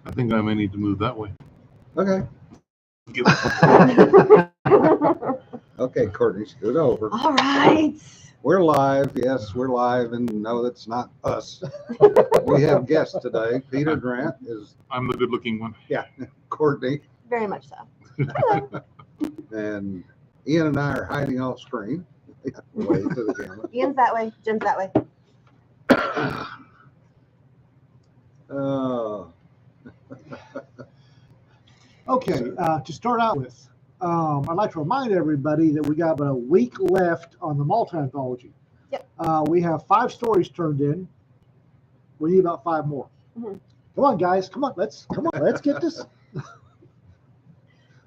I think I may need to move that way. Okay. Okay, Kortnee, scoot over. All right. We're live. Yes, we're live, and no, that's not us. We have guests today. Peter Grant is. I'm the good-looking one. Yeah, Kortnee. Very much so. And Ian and I are hiding off screen. Wave to the camera. Ian's that way. Jim's that way. Okay, to start out with, I'd like to remind everybody that we got about a week left on the multi-anthology. Yep. We have 5 stories turned in. We need about 5 more. Mm-hmm. Come on, guys. Come on. Let's get this.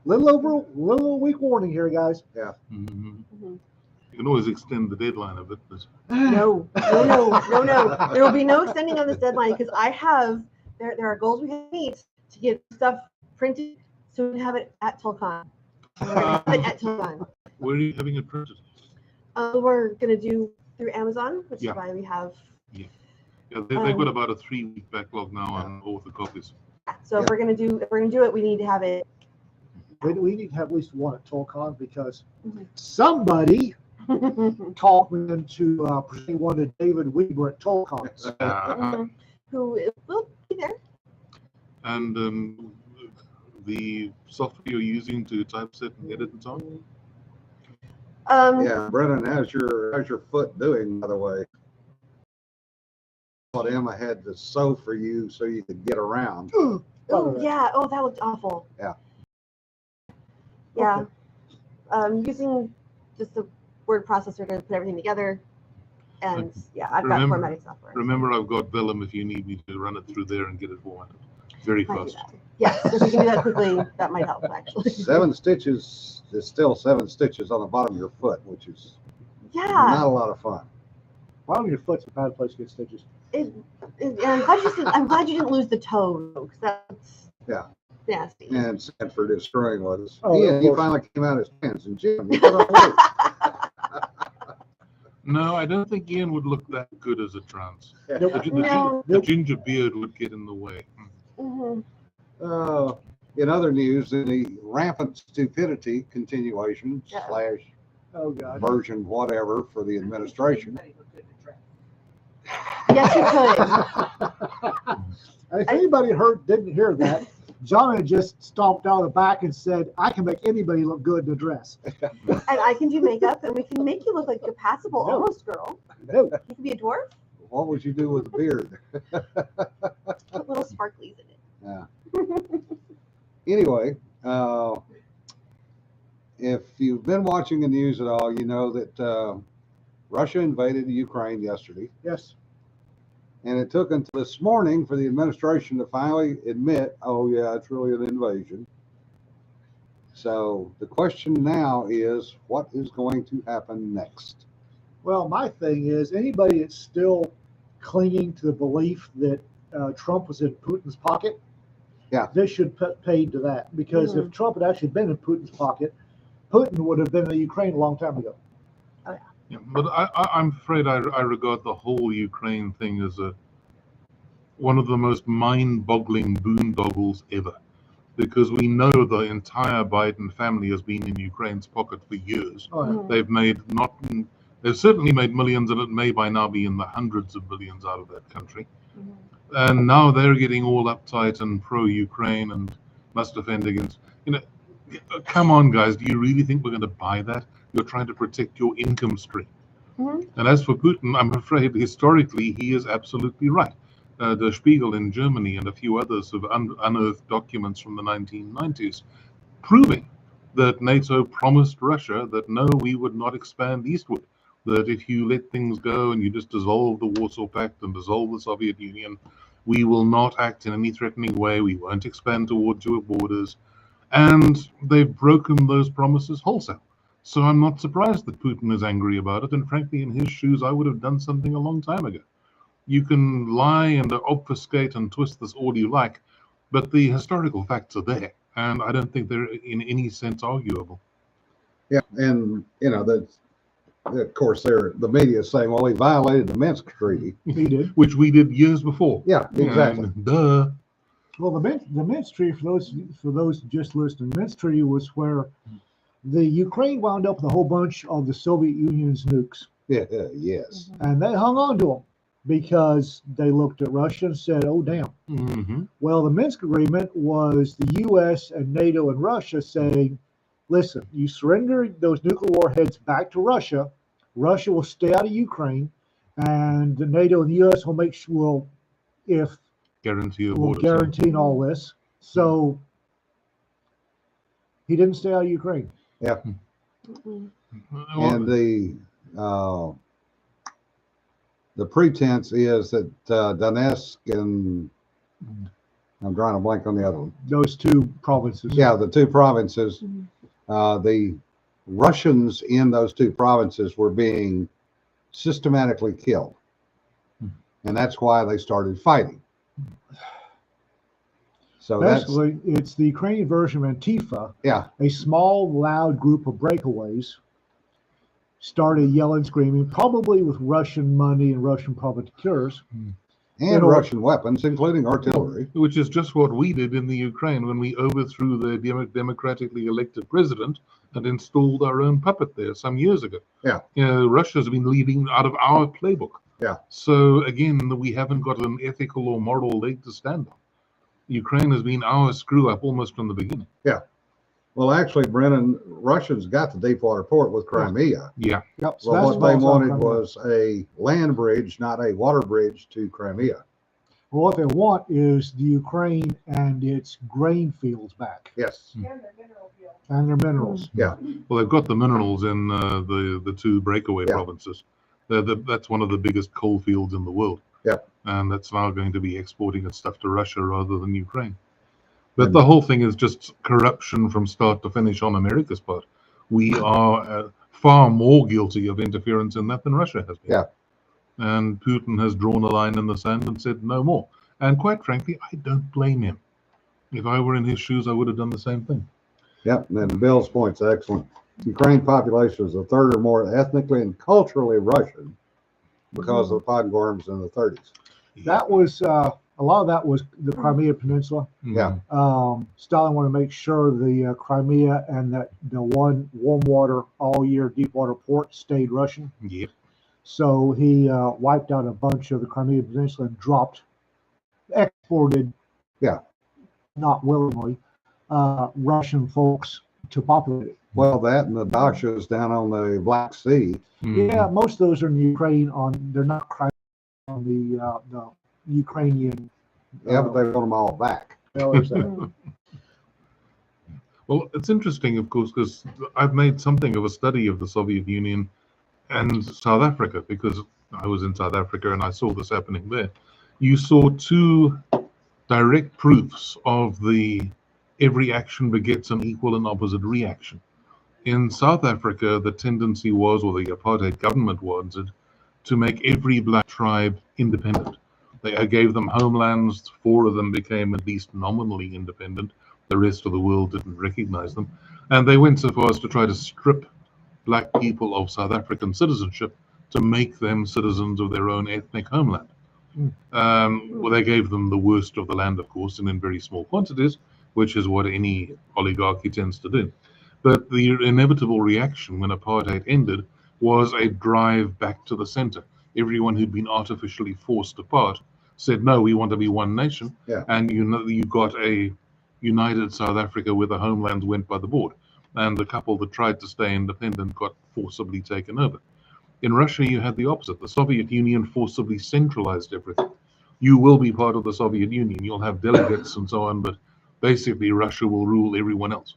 little week warning here, guys. Yeah. Mm-hmm. Mm-hmm. You can always extend the deadline a bit. But... No. There will be no extending of this deadline because I have there are goals we have to meet to get stuff printed so we can have it at Tulcon. Where are you having it printed? We're gonna do through Amazon, which Yeah. is why we have. Yeah, they've got about a 3-week backlog now on author copies. So if we're gonna do it, we need to have it. We need to have at least one at Tulcon because Mhm. somebody talked me into presenting one to David Weber at Tulcon. Who will be there. And the software you're using to typeset and edit and so on? Yeah, Brennan, how's your foot doing, by the way? What Emma had to sew for you so you could get around. Oh yeah. Oh, that looked awful. Yeah. Yeah. Using just the word processor to put everything together. And yeah, I've got formatting software. Remember, I've got Vellum if you need me to run it through there and get it formatted. Very fast. Yes, if we can do that quickly, that might help actually. 7 stitches is still 7 stitches on the bottom of your foot, which is not a lot of fun. Bottom of your foot's a bad place to get stitches. And I'm glad you didn't lose the toe, because that's nasty. And Sanford is screwing with us. Oh, Ian, he finally came out his pants, and Jim, you put on weight. No, I don't think Ian would look that good as a trans. No. The ginger beard would get in the way. Mm-hmm. In other news, in the rampant stupidity continuation / version whatever for the administration. Yes, you could. If anybody didn't hear that, John had just stomped out the back and said, "I can make anybody look good in a dress." And I can do makeup, and we can make you look like a passable almost girl. No. You can be a dwarf. What would you do with the beard? Put little sparklies in it. Yeah. Anyway, if you've been watching the news at all, you know that Russia invaded Ukraine yesterday. Yes. And it took until this morning for the administration to finally admit, oh, yeah, it's really an invasion. So the question now is, what is going to happen next? Well, my thing is, anybody that's still clinging to the belief that Trump was in Putin's pocket, they should put paid to that. Because if Trump had actually been in Putin's pocket, Putin would have been in Ukraine a long time ago. Oh, yeah. Yeah, but I'm afraid I regard the whole Ukraine thing as one of the most mind-boggling boondoggles ever, because we know the entire Biden family has been in Ukraine's pocket for years. Oh, yeah. They've certainly made millions, and it may by now be in the hundreds of billions out of that country. And now they're getting all uptight and pro-Ukraine and must defend against. Come on, guys! Do you really think we're going to buy that? You're trying to protect your income stream. And as for Putin, I'm afraid historically he is absolutely right. Der Spiegel in Germany and a few others have unearthed documents from the 1990s proving that NATO promised Russia that no, we would not expand eastward, that if you let things go and you just dissolve the Warsaw Pact and dissolve the Soviet Union, we will not act in any threatening way, we won't expand towards your borders. And they've broken those promises wholesale. So I'm not surprised that Putin is angry about it. And frankly, in his shoes, I would have done something a long time ago. You can lie and obfuscate and twist this all you like, but the historical facts are there. And I don't think they're in any sense arguable. Yeah, and, of course, the media is saying, well, he violated the Minsk Treaty. He did. Which we did years before. Yeah, exactly. And duh. Well, the Minsk Treaty, for those just listening, the Minsk Treaty was where the Ukraine wound up with a whole bunch of the Soviet Union's nukes. Yeah, yes. And they hung on to them because they looked at Russia and said, "Oh, damn." Mm-hmm. Well, the Minsk Agreement was the U.S. and NATO and Russia saying, "Listen, you surrender those nuclear warheads back to Russia. Russia will stay out of Ukraine, and the NATO and the U.S. will make sure Guarantee guaranteeing all this." So he didn't stay out of Ukraine. Yeah. And the pretense is that Donetsk and I'm drawing a blank on the other one. Those two provinces. Yeah, the two provinces. The Russians in those two provinces were being systematically killed, and that's why they started fighting. So basically, it's the Ukrainian version of Antifa. Yeah. A small, loud group of breakaways started yelling, screaming, probably with Russian money and Russian provocateurs. And Russian weapons, including artillery. Which is just what we did in the Ukraine when we overthrew the democratically elected president and installed our own puppet there some years ago. Yeah. Russia's been leading out of our playbook. Yeah. So again, we haven't got an ethical or moral leg to stand on. Ukraine has been our screw up almost from the beginning. Yeah. Well, actually, Brennan, Russians got the deep water port with Crimea. Yeah. Yep. So what they wanted was a land bridge, not a water bridge to Crimea. Well, what they want is the Ukraine and its grain fields back. Yes. And their minerals. Yeah. Well, they've got the minerals in the two breakaway provinces. That's one of the biggest coal fields in the world. Yeah. And that's now going to be exporting its stuff to Russia rather than Ukraine. But the whole thing is just corruption from start to finish on America's part. We are far more guilty of interference in that than Russia has been. Yeah. And Putin has drawn a line in the sand and said no more. And quite frankly, I don't blame him. If I were in his shoes, I would have done the same thing. Yep. And Bill's point's excellent. Ukraine population is a third or more ethnically and culturally Russian because of the pogroms in the 30s. That was a lot of that was the Crimea Peninsula. Yeah. Stalin wanted to make sure the Crimea and that the one warm water all year deep water port stayed Russian. Yep. So he wiped out a bunch of the Crimea Peninsula and exported, not willingly, Russian folks to populate it. Well, that and the dachas down on the Black Sea. Yeah, most of those are in Ukraine. They're not Crimea on the Ukrainian. Yeah, but they want them all back. Well, it's interesting, of course, because I've made something of a study of the Soviet Union and South Africa, because I was in South Africa and I saw this happening there. You saw two direct proofs of the every action begets an equal and opposite reaction. In South Africa, the tendency was, or the apartheid government wanted, to make every black tribe independent. They gave them homelands. 4 of them became at least nominally independent. The rest of the world didn't recognize them. And they went so far as to try to strip black people of South African citizenship to make them citizens of their own ethnic homeland. Well, they gave them the worst of the land, of course, and in very small quantities, which is what any oligarchy tends to do. But the inevitable reaction when apartheid ended was a drive back to the center. Everyone who'd been artificially forced apart said, no, we want to be one nation. Yeah. And you got a united South Africa where the homelands went by the board. And the couple that tried to stay independent got forcibly taken over. In Russia, you had the opposite. The Soviet Union forcibly centralized everything. You will be part of the Soviet Union. You'll have delegates and so on, but basically Russia will rule everyone else.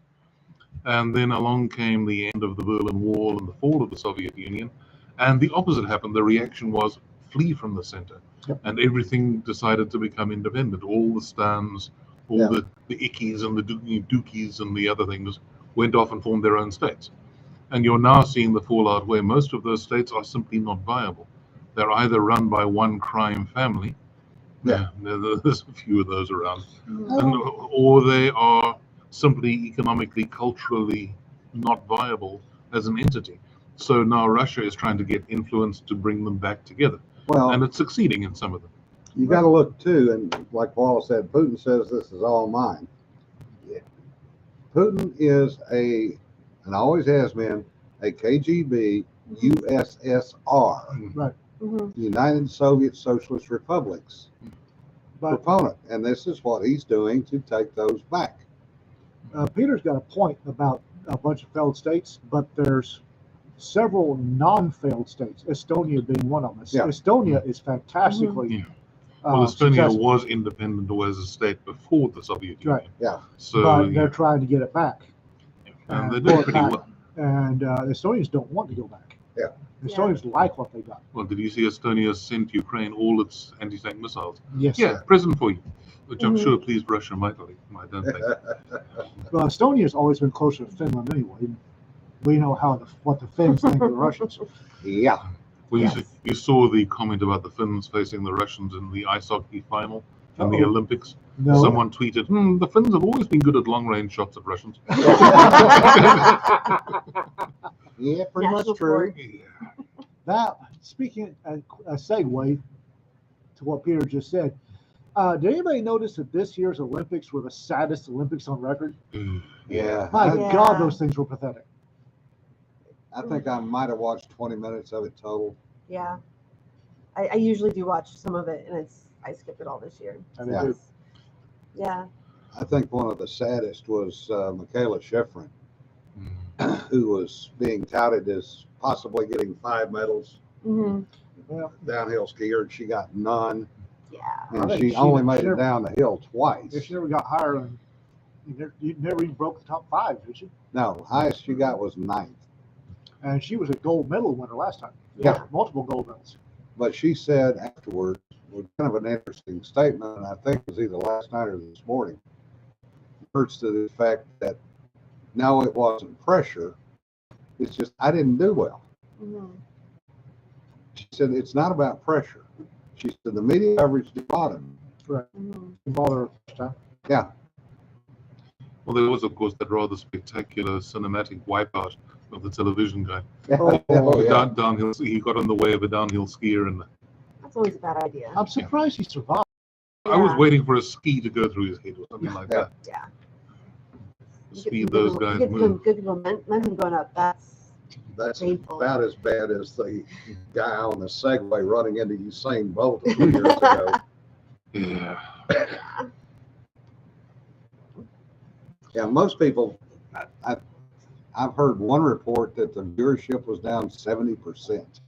And then along came the end of the Berlin Wall and the fall of the Soviet Union. And the opposite happened. The reaction was flee from the center. Yep. And everything decided to become independent. All the Stans, all the Ickies and the Dookies and the other things went off and formed their own states. And you're now seeing the fallout where most of those states are simply not viable. They're either run by one crime family. Yeah. There's a few of those around. Or they are simply economically, culturally not viable as an entity. So now Russia is trying to get influence to bring them back together. Well, and it's succeeding in some of them. You got to look too, and like Wallace said, Putin says this is all mine. Putin is and always has been, a KGB USSR, Right. United Soviet Socialist Republics But proponent, and this is what he's doing to take those back. Peter's got a point about a bunch of failed states, but there's several non-failed states, Estonia being one of them. Yeah. Estonia is fantastically Yeah. Well, Estonia successful, was independent or as a state before the Soviet Union. Right. Yeah. So but yeah, they're trying to get it back. and they pull did it pretty back. well. And Estonians don't want to go back. Yeah. Estonians like what they got. Well, did you see Estonia sent Ukraine all its anti-tank missiles? Yes. Yeah, present for you, which I'm Mhm. sure pleased Russia mightily. I don't think. Well, Estonia's always been closer to Finland anyway. We know what the Finns think of the Russians. Yeah. Well, Yes. you saw the comment about the Finns facing the Russians in the ice hockey final in the Uh-oh. Olympics. No. Someone tweeted, the Finns have always been good at long-range shots at Russians. Yeah, pretty National much true. sport. Yeah. That, speaking, a segue to what Peter just said, did anybody notice that this year's Olympics were the saddest Olympics on record? Yeah. My Yeah. God, those things were pathetic. I think I might have watched 20 minutes of it total. Yeah. I usually do watch some of it, and I skipped it all this year. I did Yeah. too. Yeah. I think one of the saddest was Michaela Schifrin, Mm. who was being touted as possibly getting 5 medals, Hmm. Well, downhill skier, and she got none. Yeah. I And think she she- only made she it never- down the hill twice. if she never got higher than, you never even broke the top 5, did she? No, highest she got was 9th. And she was a gold medal winner last time. Yeah. Multiple gold medals. But she said afterwards, was kind of an interesting statement, and I think it was either last night or this morning, refers to the fact that no, it wasn't pressure. It's just I didn't do well. Hmm. She said it's not about pressure. She said the media coverage did bottom. Hmm. Bother first time. Yeah, Well, there was, of course, that rather spectacular cinematic wipeout of the television guy. Oh, The yeah. downhill, he got in the way of a downhill skier, and That's always a bad idea. I'm surprised he survived. I was Yeah. waiting for a ski to go through his head or something like Yeah. that. Yeah. The You speed get those some guys good, move. good people, momentum going up. That's Painful. about as bad as the guy on the Segway running into Usain Bolt a few years ago. Yeah. Yeah, most people, I've heard one report that the viewership was down 70%.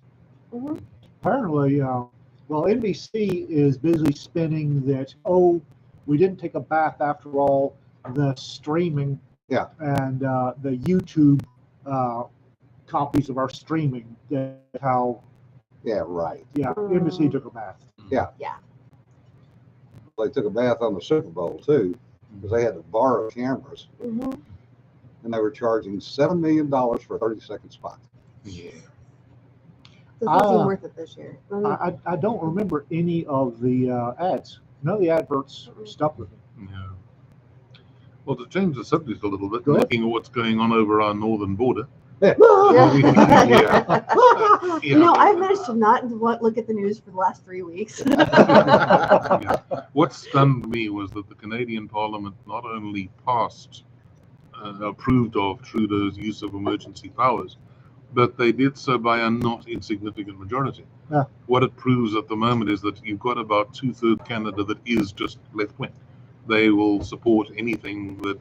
Hmm. Apparently, well, NBC is busy spinning that, oh, we didn't take a bath after all. The streaming Yeah. and the YouTube copies of our streaming, that how, Yeah, right. yeah, NBC took a bath. They took a bath on the Super Bowl too, because they had to borrow cameras, Hmm. and they were charging $7 million for a 30-second spot. Yeah. Doesn't seem worth it this year. I don't remember any of the ads. None of the adverts stuck with me. Yeah. Well, to change the subject a little bit, Go ahead. looking at what's going on over our northern border. Yeah. Yeah. You know, I've managed to not look at the news for the last 3 weeks. Yeah. What stunned me was that the Canadian Parliament not only approved of Trudeau's use of emergency powers, but they did so by a not insignificant majority. Yeah. What it proves at the moment is that you've got about 2/3 Canada that is just left-wing. They will support anything that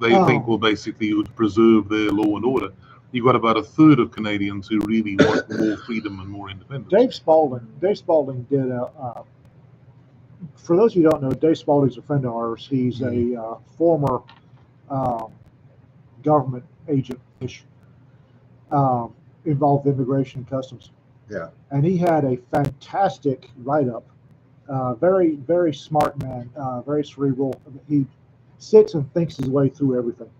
they think will basically preserve their law and order. You've got about 1/3 of Canadians who really want more freedom and more independence. Dave Spalding did for those of you who don't know, Dave Spalding's a friend of ours. He's a former government agent-ish, involved in immigration and customs. Yeah. And he had a fantastic write-up. Very, very smart man, very cerebral. He sits and thinks his way through everything.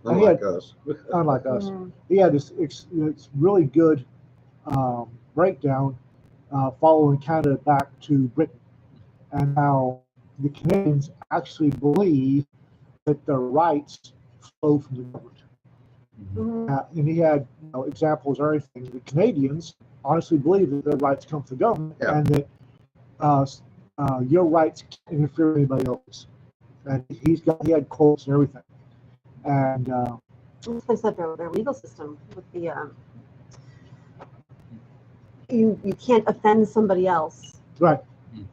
Unlike us. Unlike us. Mhm. He had this it's really good breakdown following Canada back to Britain, and how the Canadians actually believe that their rights flow from the government. Mhm. And he had examples of everything. The Canadians honestly believe that their rights come from the government, Yeah. and that your rights can't interfere with anybody else's. And he had quotes and everything. And This place like their legal system with the you can't offend somebody else right,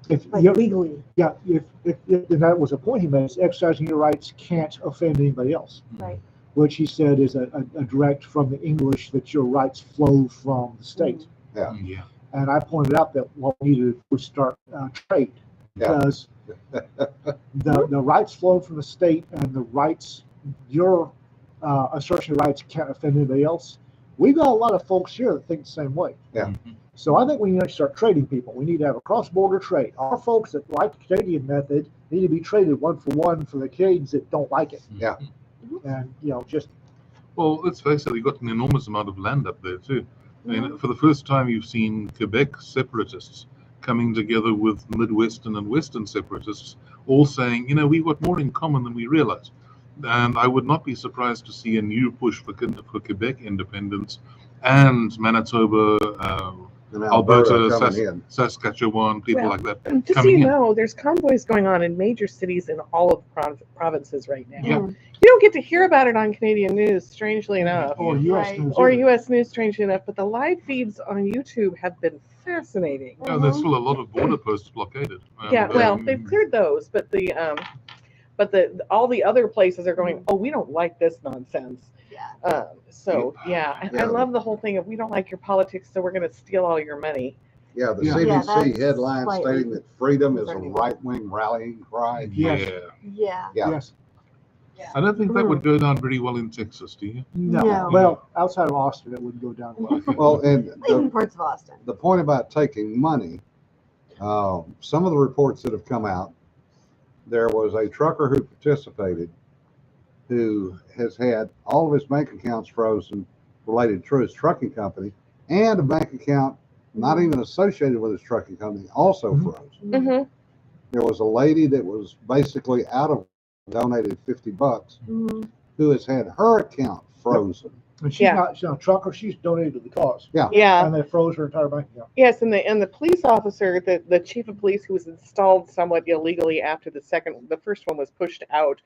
if like you legally. yeah, if and that was a point he made, is exercising your rights can't offend anybody else. Right. Which he said is a direct from the English that your rights flow from the state. Yeah. Yeah. And I pointed out that what we needed was start trade because the rights flow from the state and the rights, your assertion of rights can't offend anybody else. We've got a lot of folks here that think the same way. Yeah. So I think we need to start trading people. We need to have a cross-border trade. Our folks that like the Canadian method need to be traded one for the Canadians that don't like it. Yeah. And just Well, let's face it, you've got an enormous amount of land up there too. I mean, for the first time, you've seen Quebec separatists coming together with Midwestern and Western separatists, all saying, we've got more in common than we realize. And I would not be surprised to see a new push for Quebec independence and Manitoba, And Alberta, coming in. Saskatchewan, people like that. Just so coming you in. know, there's convoys going on in major cities in all of the provinces right now. Yeah. You don't get to hear about it on Canadian news, strangely enough, or U.S. Right. news. or either. U.S. news, strangely enough. But the live feeds on YouTube have been fascinating. Yeah, there's still a lot of border posts blockaded. Yeah, well, they've cleared those, but all the other places are going, oh, we don't like this nonsense. Yeah. I love the whole thing of we don't like your politics, so we're going to steal all your money. Yeah, the Yeah. Yeah, CDC that's headline slightly stating that freedom is a concerning. right-wing rallying cry. Yeah. Yeah. Yeah. Yes. I don't think that would go down very well in Texas, do you? No. Well, outside of Austin, it wouldn't go down well. Well, and Even parts of Austin. the point about taking money, some of the reports that have come out, there was a trucker who participated who has had all of his bank accounts frozen related to his trucking company, and a bank account not even associated with his trucking company also froze. Mm-hmm. There was a lady that was basically out of donated $50 Mhm. who has had her account frozen. And she's Yeah. not a trucker, she's donated to the cause. Yeah. And they froze her entire bank account. Yes, and the police officer, the chief of police, who was installed somewhat illegally after the first one was pushed out,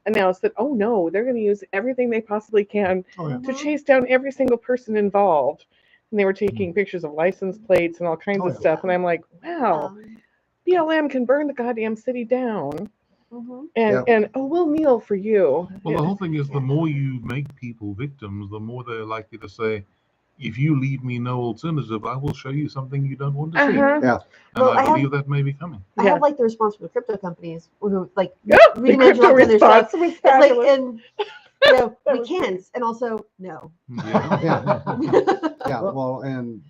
announced that, oh no, they're going to use everything they possibly can Oh, yeah. to chase down every single person involved. And they were taking pictures of license plates and all kinds Oh, of yeah. stuff. And I'm like, wow, BLM can burn the goddamn city down. Mhm. And we'll kneel for you. Well, the whole thing is the more you make people victims, the more they're likely to say, if you leave me no alternative, I will show you something you don't want to see. Uh-huh. Yeah. And Well, I I have- believe that may be coming. I Yeah. have like the response from the crypto companies who like Yeah, the redimensionalize crypto their stuff. response was It's like, fabulous. and That we was can't, and also no. Yeah. Yeah, well, and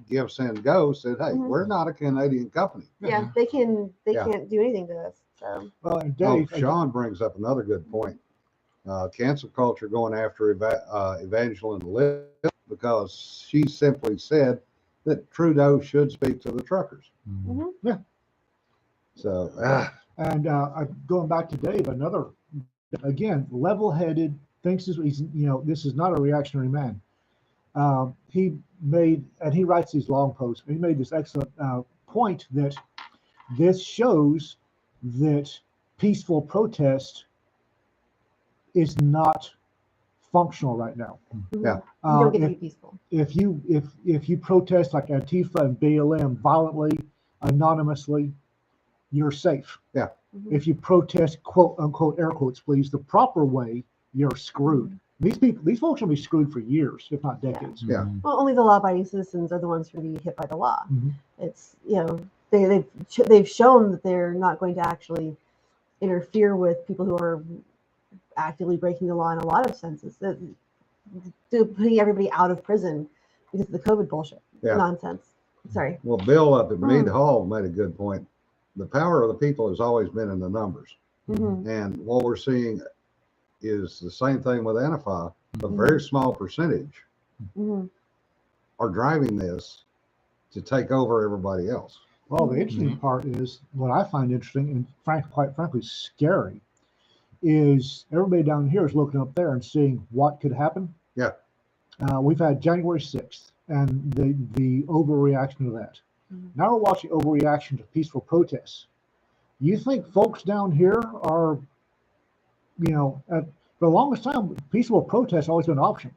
Give Send Go said, hey, Mhm. we're not a Canadian company. Yeah, they can. They Yeah. can't do anything to us. So Well, and Oh, Dave, Sean brings up another good point. Cancel culture going after Evangeline Lilly because she simply said that Trudeau should speak to the truckers. Mhm. So, and going back to Dave, again, level-headed, thinks this is not a reactionary man. He writes these long posts. He made this excellent point that this shows that peaceful protest is not functional right now. Yeah. you don't get to be peaceful. If you protest like Antifa and BLM violently, anonymously, you're safe. Yeah. Mhm. If you protest, quote unquote, air quotes, please, the proper way, you're screwed. These folks will be screwed for years, if not decades. Yeah. Well, only the law-abiding citizens are the ones who are going to be hit by the law. Mhm. It's they've shown that they're not going to actually interfere with people who are actively breaking the law in a lot of senses. Putting everybody out of prison because of the COVID bullshit nonsense. Sorry. well, Bill up at Meade Hall made a good point. The power of the people has always been in the numbers. Mhm. And what we're seeing is the same thing with Antifa. A very small percentage Mhm. are driving this to take over everybody else. Well, the interesting part is what I find interesting and quite frankly scary is everybody down here is looking up there and seeing what could happen. Yeah. We've had January 6th and the overreaction to that. Now we're watching overreaction to peaceful protests. You think folks down here are, for the longest time, peaceful protests always been an option.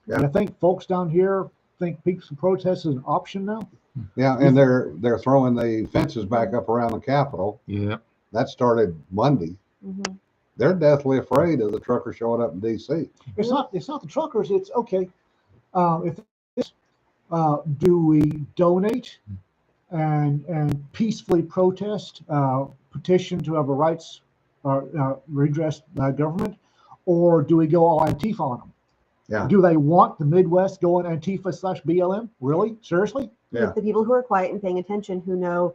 Yeah. And I think folks down here think peaceful protest is an option now. Yeah, and they're throwing the fences back up around the Capitol. Yeah. That started Monday. Mhm. They're deathly afraid of the truckers showing up in D.C. It's not the truckers. It's okay. If this, do we donate and peacefully protest, petition to have a rights redress government, or do we go all Antifa on them? Yeah. Do they want the Midwest going Antifa/BLM? Really? Seriously? Yeah. The people who are quiet and paying attention, who know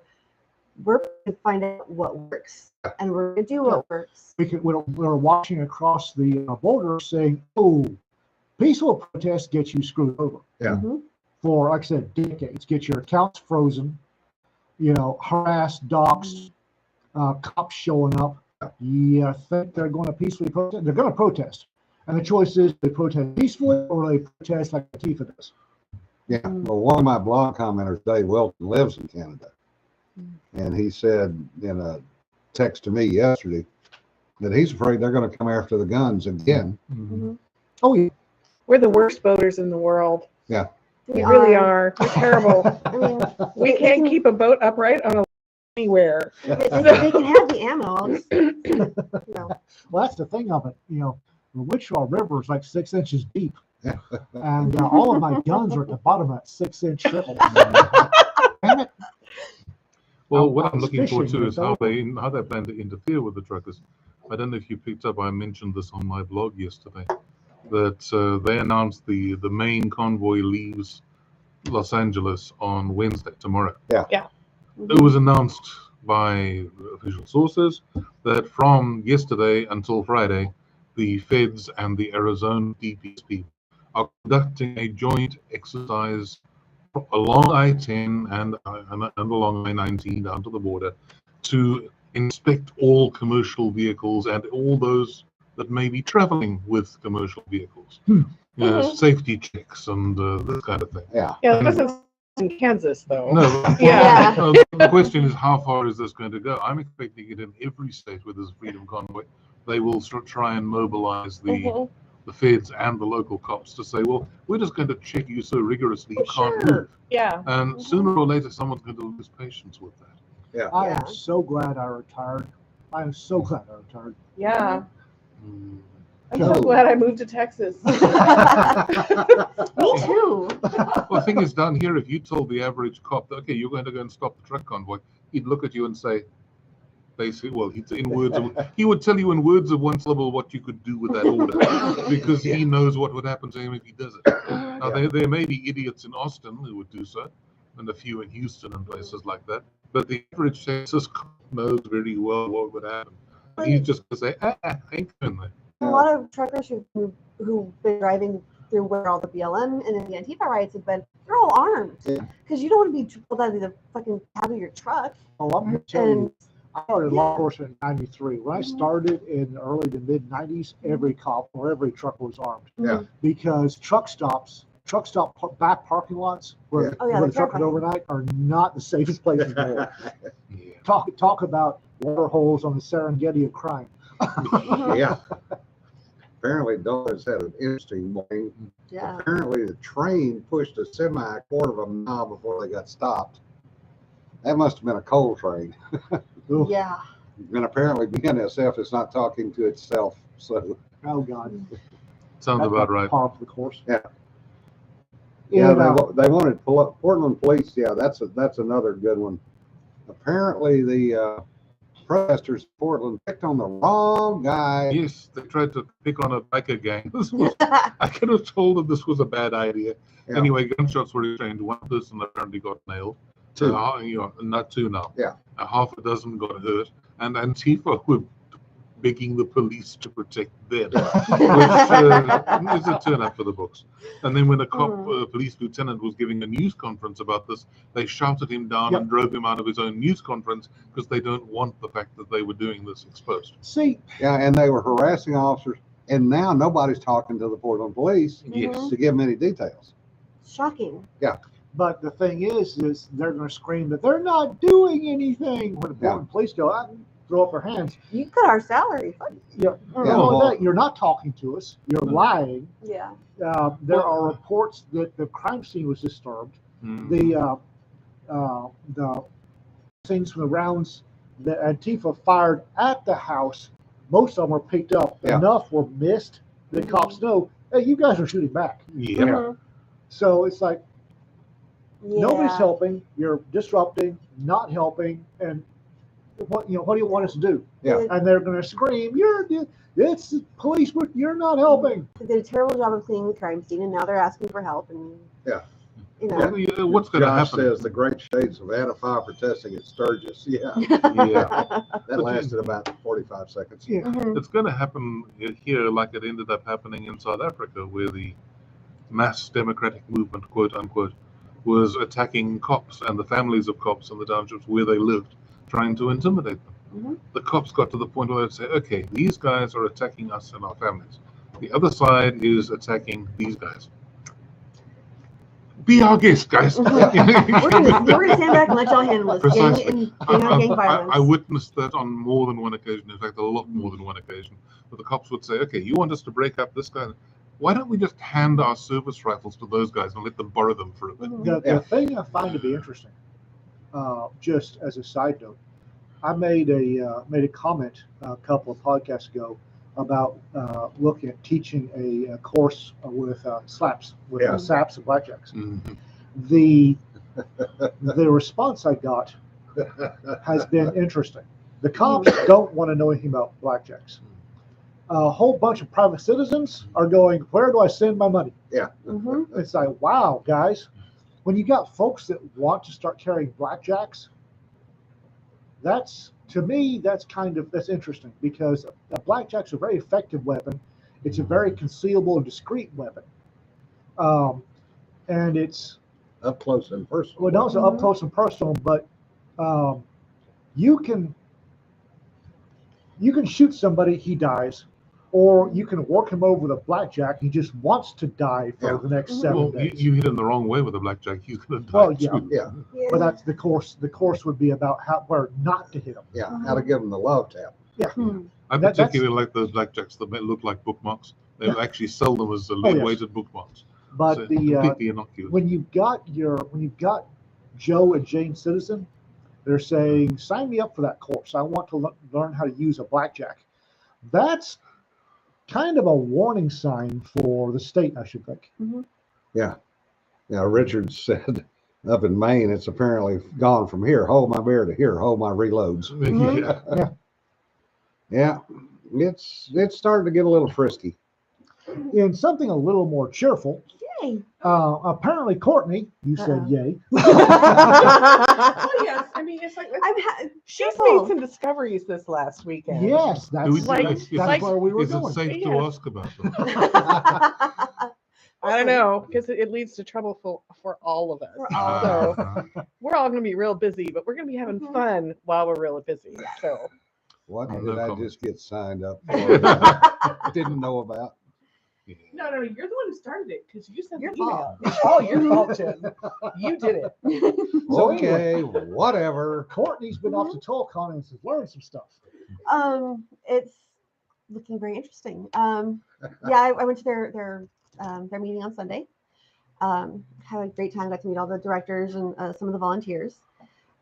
we're going to find out what works, and we're going to do what works. We're watching across the border saying, oh, peaceful protests get you screwed over. Yeah. Mhm. For, like I said, decades. Get your accounts frozen, harassed, doxxed, cops showing up. You think they're going to peacefully protest? They're going to protest. And the choice is they protest peacefully or they protest like Antifa does. Yeah. Well, one of my blog commenters, Dave Wilton, lives in Canada. And he said in a text to me yesterday that he's afraid they're going to come after the guns again. Mhm. Oh, yeah. We're the worst voters in the world. Yeah. We really are. We're terrible. I mean, We can't keep a boat upright on a anywhere. they can have the ammo. I'll just, Well, that's the thing of it. The Wichita River is like 6 inches deep. And all of my guns are at the bottom of that 6-inch triple. Damn it. Well, what I'm looking forward fishing, to is so- how they plan to interfere with the truckers. I don't know if you picked up. I mentioned this on my blog yesterday. That they announced the main convoy leaves Los Angeles on Wednesday, tomorrow. Yeah. It was announced by official sources that from yesterday until Friday, the feds and the Arizona DPS are conducting a joint exercise along I-10 and along I-19 down to the border to inspect all commercial vehicles and all those that may be traveling with commercial vehicles. Safety checks and this kind of thing. Yeah. Yeah, this is in Kansas, though. No, Yeah. the question is, how far is this going to go? I'm expecting it in every state where there's a freedom convoy. They will try and mobilize the feds and the local cops to say, well, we're just going to check you so rigorously you can't move. Yeah. And sooner or later, someone's going to lose patience with that. Yeah. I am so glad I retired. I am so glad I retired. Yeah. Mm. I'm so glad I moved to Texas. me too. Well, the thing is, down here, if you told the average cop, okay, you're going to go and stop the truck convoy, he'd look at you and say, basically, well, he would tell you in words of one syllable what you could do with that order, because he knows what would happen to him if he does it. Now, there may be idiots in Austin who would do so, and a few in Houston and places like that, but the average Texas cop knows very well what would happen. He's just going to say, I ain't going there. A lot of truckers who've been driving through where all the BLM and then the Antifa riots have been, they're all armed. Because you don't want to be pulled out of the fucking cab of your truck. Oh, I'm going to tell you, And I started law enforcement in '93. When I started in the early to mid '90s, every cop or every trucker was armed. Yeah. Because truck stop back parking lots where, Oh, yeah, where they're the truckers terrifying. overnight are not the safest places in the world. Yeah. Talk about water holes on the Serengeti of crime. Yeah. Apparently, Douglas had an interesting morning. yeah. Apparently, the train pushed a semi a quarter of a mile before they got stopped. That must have been a coal train. Yeah. And apparently, BNSF is not talking to itself. So, Oh God. Sounds That's about not right. par for the course. yeah, And, they wanted Portland police. Yeah, that's another good one. Apparently, the protesters in Portland picked on the wrong guy. Yes, they tried to pick on a biker gang. I could have told them this was a bad idea. Yeah. Anyway, gunshots were exchanged. One person apparently got nailed. Two. Not two now. Yeah. Half a dozen got hurt. And Antifa were begging the police to protect them, which is a turn up for the books. And then when a police lieutenant was giving a news conference about this, they shouted him down and drove him out of his own news conference because they don't want the fact that they were doing this exposed. see, Yeah, and they were harassing officers. And now nobody's talking to the Portland police Yes. to give them any details. Shocking. But the thing is they're going to scream that they're not doing anything. When the Portland police go out and throw up their hands. You cut our salary. Yeah, you're not talking to us. You're lying. Yeah. There are reports that the crime scene was disturbed. The things from the rounds that Antifa fired at the house, most of them were picked up. Enough were missed. The cops know, hey, you guys are shooting back. Yeah. So it's like nobody's helping. You're disrupting, not helping, and what do you want us to do? Yeah. And they're going to scream, it's police, but you're not helping. They did a terrible job of cleaning the crime scene, and now they're asking for help. And What's going to happen? Says the great shades of Antifa protesting at Sturgis. Yeah. That lasted about 45 seconds. Yeah. It's going to happen here like it ended up happening in South Africa, where the mass democratic movement, quote unquote, was attacking cops and the families of cops in the townships where they lived, trying to intimidate them. The cops got to the point where they'd say, okay, these guys are attacking us and our families. The other side is attacking these guys. Be our guest, guys. We're gonna stand back and let y'all handle this. Precisely. Gang violence. I witnessed that on more than one occasion. In fact, a lot more than one occasion. But the cops would say, okay, you want us to break up this guy? Why don't we just hand our service rifles to those guys and let them borrow them for a bit? The thing I find to be interesting, just as a side note, I made a comment a couple of podcasts ago about looking at teaching a course with slaps, with saps and blackjacks. The response I got has been interesting. The cops don't want to know anything about blackjacks. A whole bunch of private citizens are going, where do I send my money? It's like, wow, guys, when you got folks that want to start carrying blackjacks, to me, that's interesting, because a blackjack's a very effective weapon. It's a very concealable and discreet weapon. And it's up close and personal. Well, also up close and personal, but you can shoot somebody, he dies, or you can work him over with a blackjack. He just wants to die for the next 7 days. You hit him the wrong way with a blackjack, he's going to die too. But that's the course. The course would be about where not to hit him. How to give him the love tap. I particularly like those blackjacks that look like bookmarks. They actually sell them as lead-weighted bookmarks. But so completely innocuous. When you've got Joe and Jane Citizen, they're saying, sign me up for that course. I want to learn how to use a blackjack. That's kind of a warning sign for the state, I should think. Yeah. Richard said up in Maine, it's apparently gone from here, hold my beer, to here, hold my reloads. It's starting to get a little frisky. In something a little more cheerful, apparently Kortnee, you said yay. Oh yes, I mean it's like she's made some discoveries this last weekend. Yes, that's where we were going. Is it safe to ask about them? I don't know, because it leads to trouble for all of us. So we're all going to be real busy, but we're going to be having fun while we're really busy. So what did I just get signed up for? Didn't know about. No, you're the one who started it, because you sent the email. It's all your fault, Jen. You did it. So okay, anyway, whatever. Courtney's been off to TollCon and has learned some stuff. It's looking very interesting. I went to their meeting on Sunday. Had a great time. Got to meet all the directors and some of the volunteers.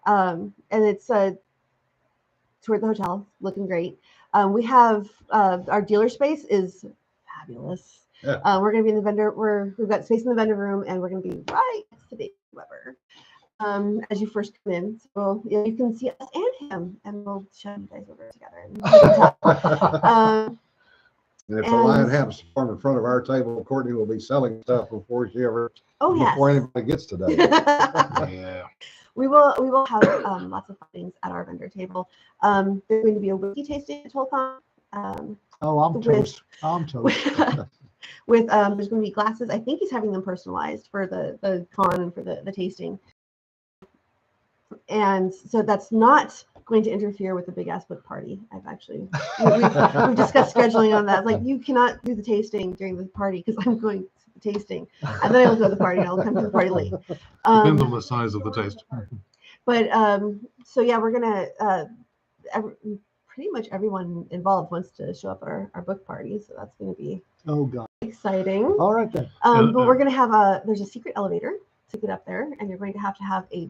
And it's toward the hotel, looking great. We have our dealer space is fabulous. We're going to be in the vendor. We've got space in the vendor room, and we're going to be right next to Dave Weber. As you first come in, so you can see us and him, and we'll show you guys over together. And if the line happens to form in front of our table, Kortnee will be selling stuff before anybody gets to that. We will have lots of fun things at our vendor table. There's going to be a whiskey tasting at TollCon. I'm toast. I'm toast. With there's going to be glasses. I think he's having them personalized for the con and for the tasting. And so that's not going to interfere with the big ass book party. We've discussed scheduling on that. Like, you cannot do the tasting during the party because I'm going to tasting, and then I will go to the party, and I'll come to the party late. Depends on the size of the taste. But so yeah, we're gonna pretty much everyone involved wants to show up at our book party, so that's gonna be exciting. All right then. But we're gonna have there's a secret elevator to get up there, and you're going to have a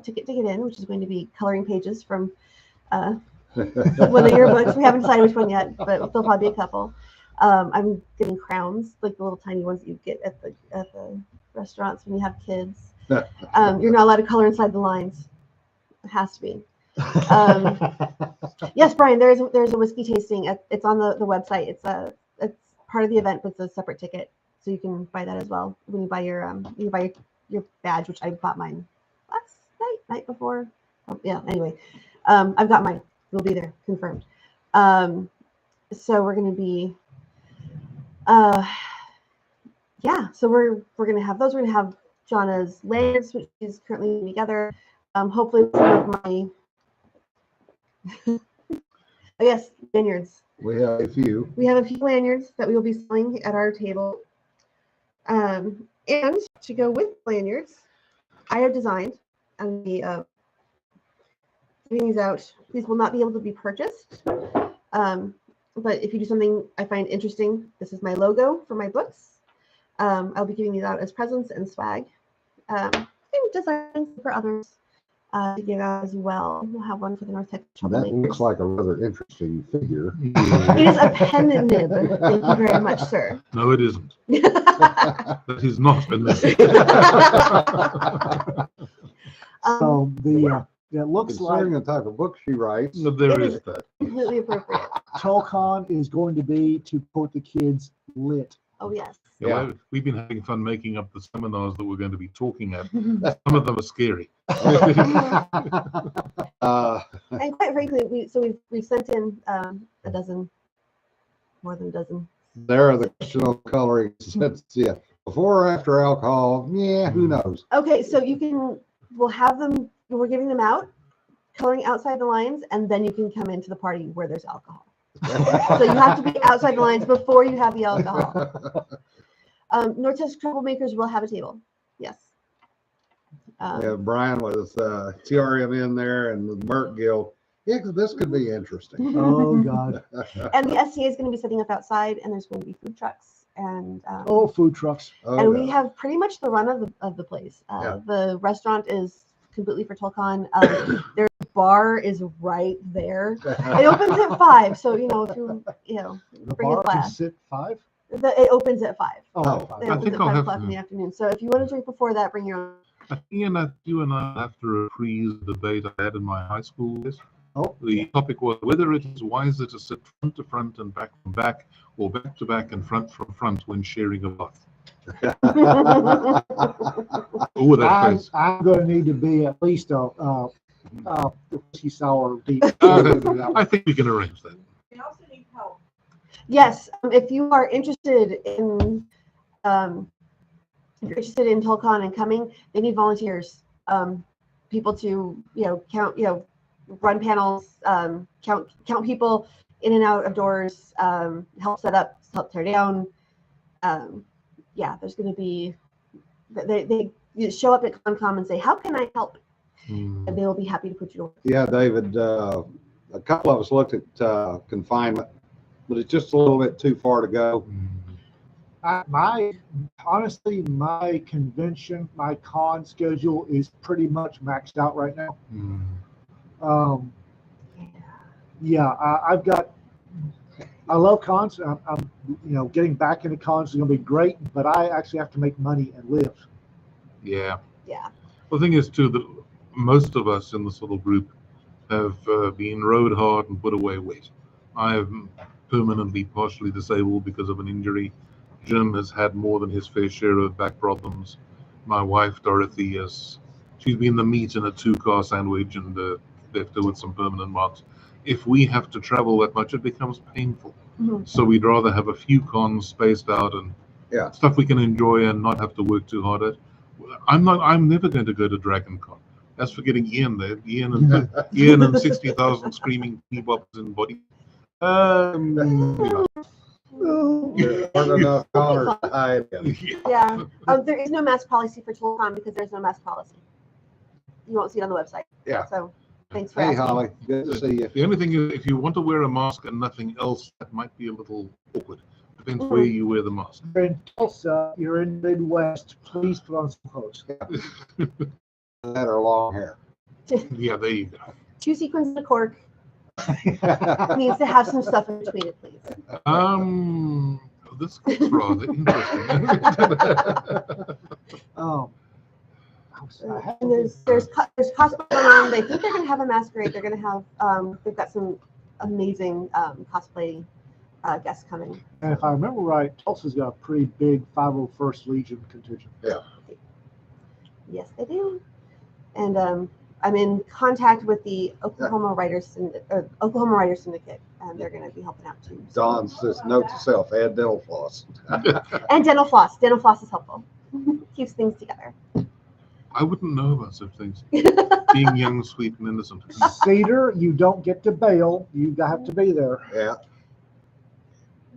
ticket to get in, which is going to be coloring pages from one of your books. We haven't decided which one yet, but there'll probably be a couple. I'm getting crowns, like the little tiny ones that you get at the restaurants when you have kids. You're not allowed to color inside the lines. It has to be. Yes, Brian, there's a whiskey tasting. It's on the website. It's part of the event, but it's a separate ticket, so you can buy that as well when you buy your badge, which I bought mine last night before. Oh, yeah. Anyway, I've got mine. We'll be there, confirmed. So we're going to be, yeah. So we're going to have those. We're going to have Jana's lanyards, which is currently putting together. Hopefully, some of my yes, lanyards. We have a few. We have a few lanyards that we will be selling at our table. And to go with lanyards, I have designed and the these out. These will not be able to be purchased. But if you do something I find interesting, this is my logo for my books. I'll be giving these out as presents and swag. And designs for others to give out as well. We'll have one for the North Texas That looks like a rather interesting figure. It is a pen nib. Thank you very much, sir. No, it isn't. That is not a nib. So it looks like the type of book she writes. There is that. Completely appropriate. TOLCon is going to be, to quote the kids, lit. Oh yes. Yeah, we've been having fun making up the seminars that we're going to be talking at. Some of them are scary. And quite frankly, we've sent in more than a dozen. There are the question on coloring. Yeah, before or after alcohol? Yeah, who knows? Okay, so we'll have them. We're giving them out, coloring outside the lines, and then you can come into the party where there's alcohol. So you have to be outside the lines before you have the alcohol. North Texas Troublemakers will have a table. Yes. Yeah, Brian was TRM in there and the Merck Guild. Yeah, because this could be interesting. Oh God. And the STA is going to be setting up outside, and there's going to be food trucks and food trucks. We have pretty much the run of the place. The restaurant is completely for TOLCon. Their bar is right there. It opens at 5, so if The bring a bar glass. is at 5. It opens at 5. Oh, It I opens think at I'll 5 have o'clock in to- the afternoon. So if you want to drink before that, bring your own. I think you and I have to reprise the debate I had in my high school days. Oh. The topic was whether it is wiser to sit front to front and back from back, or back to back and front from front when sharing a bath. Oh, that face. I'm going to need to be at least a whiskey sour deep. I think we can arrange that. We also need help. Yes, if you are interested in TOLCon and coming, they need volunteers. People to count, run panels, count people in and out of doors, help set up, help tear down. There's going to be they show up at ConCom and say, "How can I help?" And they will be happy to put you to work. Yeah, David, a couple of us looked at confinement, but it's just a little bit too far to go. Honestly, my convention, my con schedule is pretty much maxed out right now. I love cons. I'm getting back into cons is going to be great, but I actually have to make money and live. Yeah. Well, the thing is too that most of us in this little group have been rode hard and put away weight. I am permanently partially disabled because of an injury. Jim has had more than his fair share of back problems. My wife, Dorothy, she's been the meat in a 2-car sandwich and left her with some permanent marks. If we have to travel that much, it becomes painful. Mm-hmm. So we'd rather have a few cons spaced out and stuff we can enjoy and not have to work too hard at. I'm never going to go to Dragon Con. As for getting Ian there, Ian and 60,000 screaming bebops in body. There weren't enough Connors to hide him. Yeah. There is no mask policy for ToolCon because there's no mask policy. You won't see it on the website. Yeah. So thanks for Hey, asking. Holly, good to see you. The only thing is, if you want to wear a mask and nothing else, that might be a little awkward. Depends where you wear the mask. You're in Tulsa, you're in the Midwest, please put on some clothes. That or long hair. Yeah, there you go. 2 sequins and a cork needs to have some stuff in between it, please. This looks rather interesting. And there's cosplay going on. They think they're going to have a masquerade. They're going to have they've got some amazing cosplay guests coming. And if I remember right, Tulsa's got a pretty big 501st Legion contingent. Yeah. Yes, they do. And I'm in contact with the Oklahoma Writers Syndicate, and they're going to be helping out too. So. Don says, note to self, add dental floss. And dental floss. Dental floss is helpful. Keeps things together. I wouldn't know about such things. Being young, sweet, and innocent. Cedar, you don't get to bail. You have to be there. Yeah.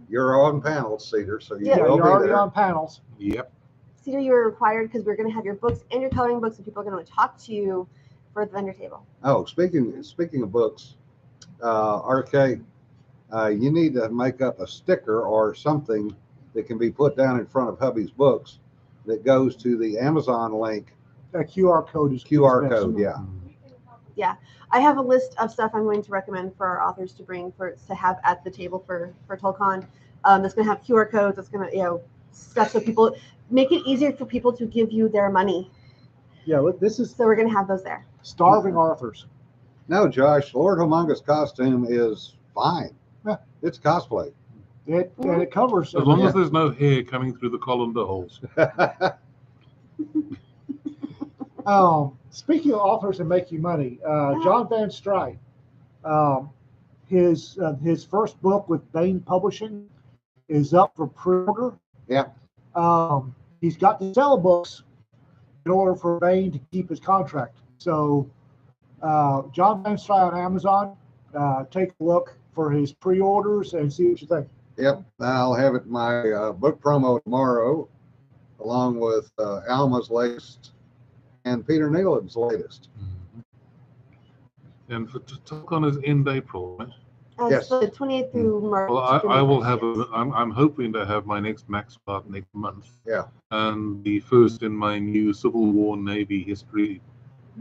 You're on panels, Cedar, so you Yeah, will You're be already there. on panels. Yep. Cedar, you are required because we're going to have your books and your coloring books, and people are going to talk to you for the vendor table. Oh, speaking of books, RK, you need to make up a sticker or something that can be put down in front of hubby's books that goes to the Amazon link. A QR code is QR best. code, yeah. Yeah, I have a list of stuff I'm going to recommend for our authors to bring to have at the table for ToolCon. That's going to have QR codes. That's going to stuff so people make it easier for people to give you their money. Yeah, look, this is So we're going to have those there. starving authors. No, Josh, Lord Humongous costume is fine. Yeah. It's cosplay. And it covers. As long as there's no hair coming through the colander holes. Speaking of authors and making money, John Van Strike, his first book with Bain Publishing is up for pre-order. Yeah. He's got to sell books in order for Bain to keep his contract. So, John Van Strike on Amazon, take a look for his pre-orders and see what you think. Yep, I'll have it in my book promo tomorrow, along with Alma's latest and Peter Nealon's latest. And for ToolCon is end April, right? Yes. So the 28th through March. Well, I will have I'm hoping to have my next Max start next month. Yeah. And the first in my new Civil War Navy history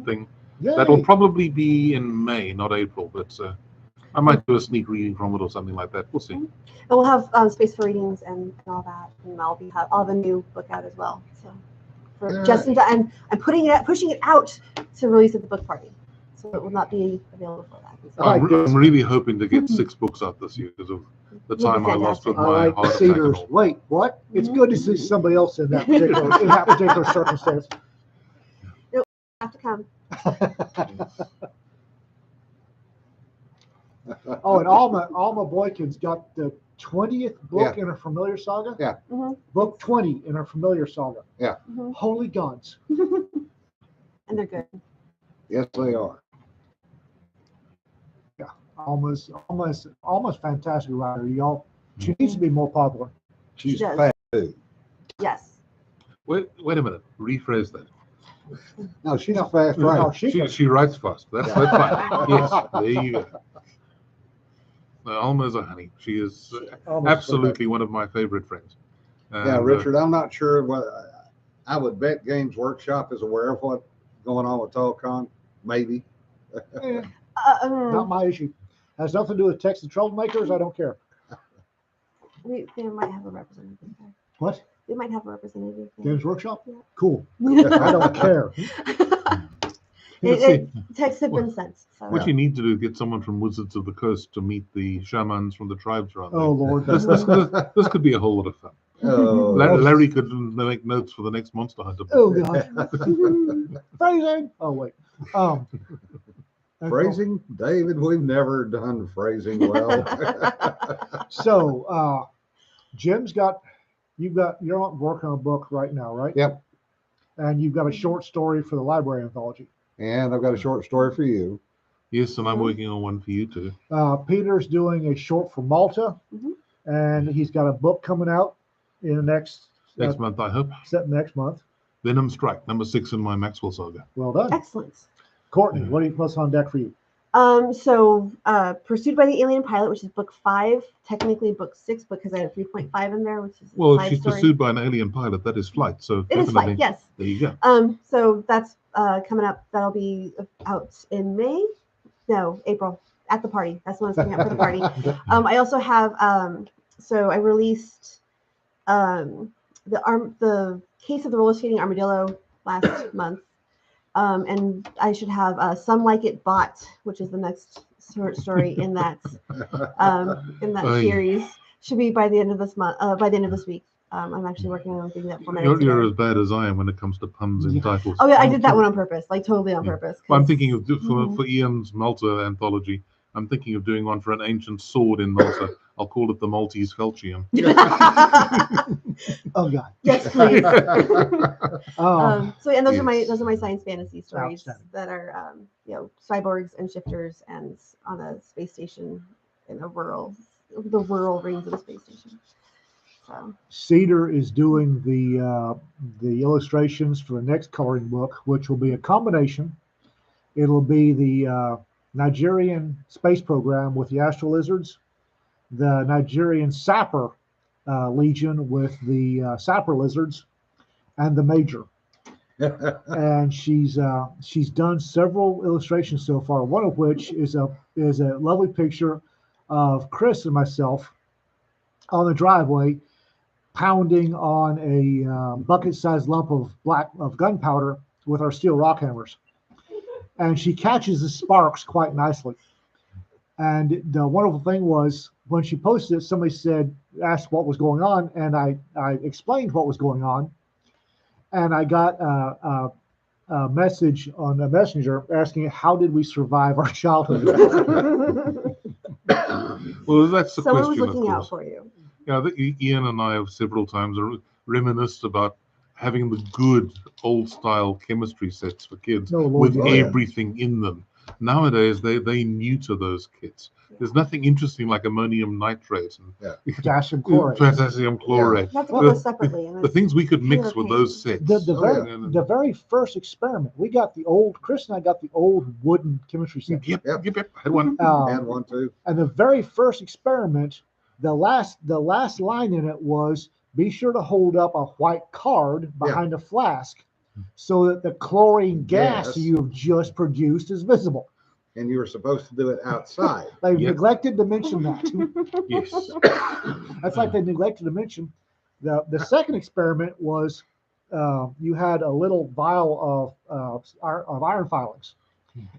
thing. Yay. That'll probably be in May, not April, but I might do a sneak reading from it or something like that. We'll see. And we'll have space for readings and all that, and I'll have a new book out as well. So for just in time, I'm pushing it out to release at the book party, so it will not be available for that. So I'm really hoping to get 6 books out this year because of the You'll be time I lost with I my like heart attack. Cedars. And all. Wait, what? It's good to see somebody else in that particular circumstance. have to come. Oh, and Alma Boykin's got the 20th book in her Familiar Saga. Yeah. Mm-hmm. Book 20 in her Familiar Saga. Yeah. Mm-hmm. Holy guns. And they're good. Yes, they are. Yeah. Alma's fantastic writer, y'all. She needs to be more popular. She's does. fat too. Yes. Wait a minute. Rephrase that. No, she's a fast writer. No, She writes fast. That's fine. Yes, there you go. Alma is a honey. She is Alma's absolutely one of my favorite friends. Yeah, Richard, I'm not sure what I would bet Games Workshop is aware of what's going on with ToolCon. Maybe. Not my issue. Has nothing to do with Texas troublemakers. I don't care. They might have a representative there. What? They might have a representative there. Games Workshop? Yeah. Cool. I don't care. Texts have been sent. So. What you need to do is get someone from Wizards of the Coast to meet the shamans from the tribes around there. Oh, Lord. This could be a whole lot of fun. Oh, Larry could make notes for the next Monster Hunter book. Oh, God. Phrasing. Oh, wait. phrasing, David, we've never done phrasing well. So, Jim's you're working on a book right now, right? Yep. And you've got a short story for the library anthology. And I've got a short story for you. Yes, and I'm working on one for you too. Peter's doing a short for Malta. Mm-hmm. and he's got a book coming out in the next month, I hope. next month. Venom Strike, number 6 in my Maxwell saga. Well done. Excellent. Kortnee, what's on deck for you? So Pursued by the Alien Pilot, which is book 5, technically book 6, because I have 3.5 in there, which is Well, if 5 she's stories. pursued by an alien pilot, that is flight. So It is Flight, yes. There you go. So that's coming up. That'll be out in May. No, April at the party. That's when it's coming out for the party. I also have. So I released the Case of the Roller Skating Armadillo last month. And I should have Some Like It Bot, which is the next short story in that series. Should be by the end of this month. By the end of this week. I'm actually working on getting that formatted. You're as bad as I am when it comes to puns in titles. Oh yeah, I did that one on purpose, like totally on purpose. Well, I'm thinking of for Ian's Malta anthology. I'm thinking of doing one for an ancient sword in Malta. I'll call it the Maltese Felchium. Oh God. Yes, please. Oh, And those are my science fantasy stories that are cyborgs and shifters and on a space station in the rural rings of a space station. So Cedar is doing the illustrations for the next coloring book, which will be a combination. It'll be the Nigerian space program with the Astro Lizards, the Nigerian Sapper Legion with the Sapper Lizards, and the Major. And she's done several illustrations so far. One of which is a lovely picture of Chris and myself on the driveway, pounding on a bucket-sized lump of gunpowder with our steel rock hammers. And she catches the sparks quite nicely. And the wonderful thing was, when she posted it, somebody asked what was going on, and I explained what was going on. And I got a message on the messenger asking, how did we survive our childhood? Well, that's the someone question. was looking out for you. Yeah, Ian and I have several times reminisced about having the good old-style chemistry sets for kids with everything in them. Nowadays, they neuter those kits. There's nothing interesting like ammonium nitrate and potassium chlorate. Potassium chlorate. That's go separately. The things we could mix with those sets. The very first experiment, Chris and I got the old wooden chemistry set. Yep. Had one. And one too. And the very first experiment, the last line in it was, be sure to hold up a white card behind a flask so that the chlorine gas you have just produced is visible. And you were supposed to do it outside. They've neglected to mention that. Yes. That's like they neglected to mention. The second experiment was you had a little vial of iron filings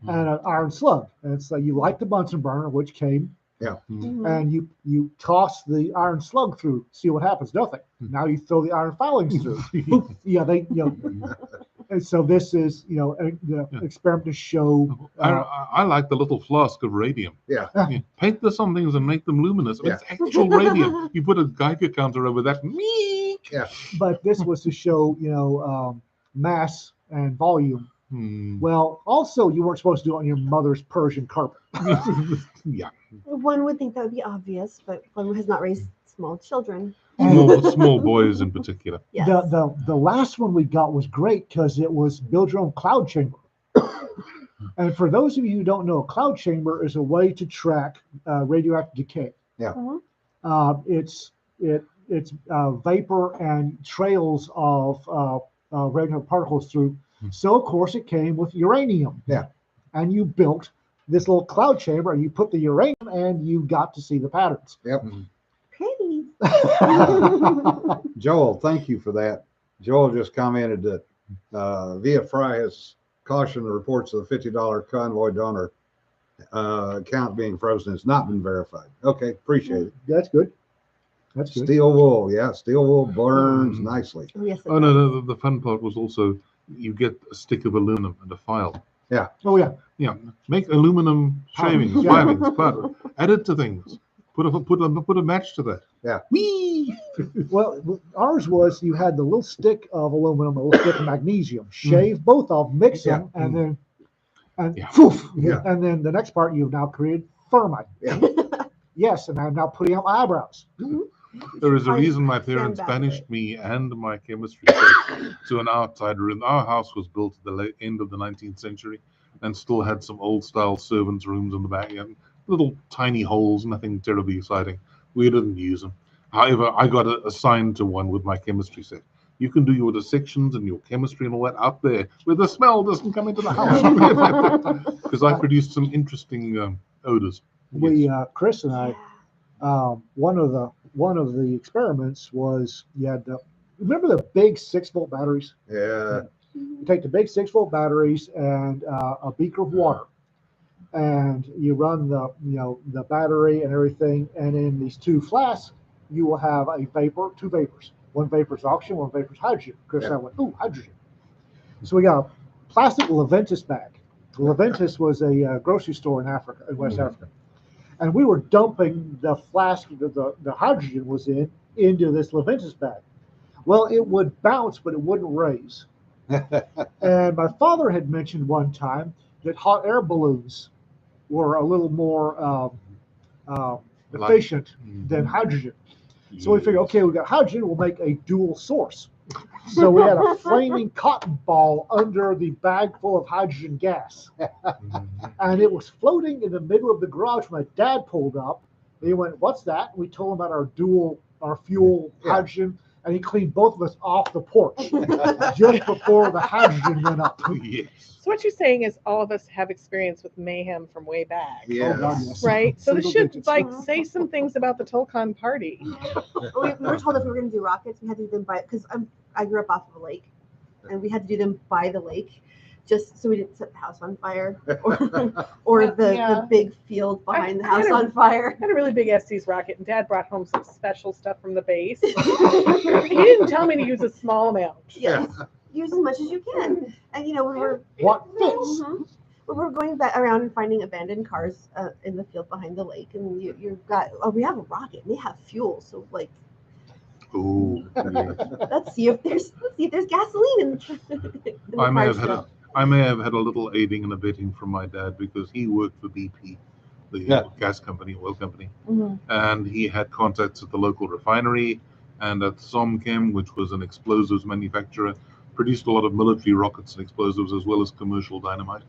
and an iron slug. And so you light the Bunsen burner, which came. Yeah. And you toss the iron slug through, see what happens. Nothing. Now you throw the iron filings through. And so this is the experiment to show. I like the little flask of radium. Yeah. Paint the some things and make them luminous. It's actual radium. You put a Geiger counter over that. Yeah. But this was to show mass and volume. Well, also you weren't supposed to do it on your mother's Persian carpet. Yeah. One would think that would be obvious, but one has not raised small children. Small boys in particular. Yes. The last one we got was great because it was build your own cloud chamber. And for those of you who don't know, a cloud chamber is a way to track radioactive decay. Yeah. It's vapor and trails of radioactive particles through. So of course it came with uranium. Yeah. And you built this little cloud chamber, and you put the uranium, and you got to see the patterns. Yep. Pretty. Joel, thank you for that. Joel just commented that Via Fry has cautioned the reports of the $50 convoy donor account being frozen. It's not been verified. Okay, appreciate it. That's good. That's good. Steel wool, steel wool burns nicely. Oh, yes. Oh no, the fun part was also you get a stick of aluminum and a file. Yeah. Oh yeah. Yeah. Make aluminum shavings, filings, powder. Add it to things. Put a match to that. Yeah. Whee! Well, ours was you had the little stick of aluminum, a little stick of magnesium. Shave both of them, mix them, and then poof. Yeah. And then the next part you've now created thermite. Yeah. Yes, and I'm now putting out my eyebrows. There is a Probably reason my stand parents back a bit. banished me and my chemistry set to an outside room. Our house was built at the end of the 19th century and still had some old style servants' rooms in the back, and little tiny holes, nothing terribly exciting. We didn't use them. However, I got assigned to one with my chemistry set. You can do your dissections and your chemistry and all that out there where the smell doesn't come into the house. Because I produced some interesting odors. We, Yes. Chris and I, one of the experiments was you had remember the big 6-volt batteries? Yeah. You take the big 6-volt batteries and a beaker of water, and you run the battery and everything, and in these 2 flasks you will have a vapor, 2 vapors. One vapor is oxygen, one vapor is hydrogen. Chris and I went, ooh, hydrogen. So we got a plastic Leventis bag. Leventis was a grocery store in Africa, in West Africa. And we were dumping the flask that the hydrogen was in into this Leventis bag. Well, it would bounce, but it wouldn't raise. And my father had mentioned one time that hot air balloons were a little more efficient than hydrogen. So we figured, okay, we got hydrogen, we'll make a dual source. So we had a flaming cotton ball under the bag full of hydrogen gas. And it was floating in the middle of the garage when my dad pulled up. He went, what's that? We told him about our fuel hydrogen, and he cleaned both of us off the porch just before the hydrogen went up. Yes. So what you're saying is all of us have experience with mayhem from way back. Yeah. Oh, God, yes. Right? So this Single should digits. say some things about the Tolkien party. we were told if we were going to do rockets, we had to do them because I grew up off of a lake, and we had to do them by the lake, just so we didn't set the house on fire or the big field behind the house on fire. I had a really big Estes rocket, and Dad brought home some special stuff from the base. He didn't tell me to use a small amount. Yes, use as much as you can, and we were What fits? we were going back around and finding abandoned cars in the field behind the lake, and you've got we have a rocket, and they have fuel, so like. Oh, yeah. Let's see if there's gasoline in the I may car have still. had a little aiding and abetting from my dad because he worked for BP, the gas company, oil company, and he had contacts at the local refinery and at Somchem, which was an explosives manufacturer, produced a lot of military rockets and explosives as well as commercial dynamite.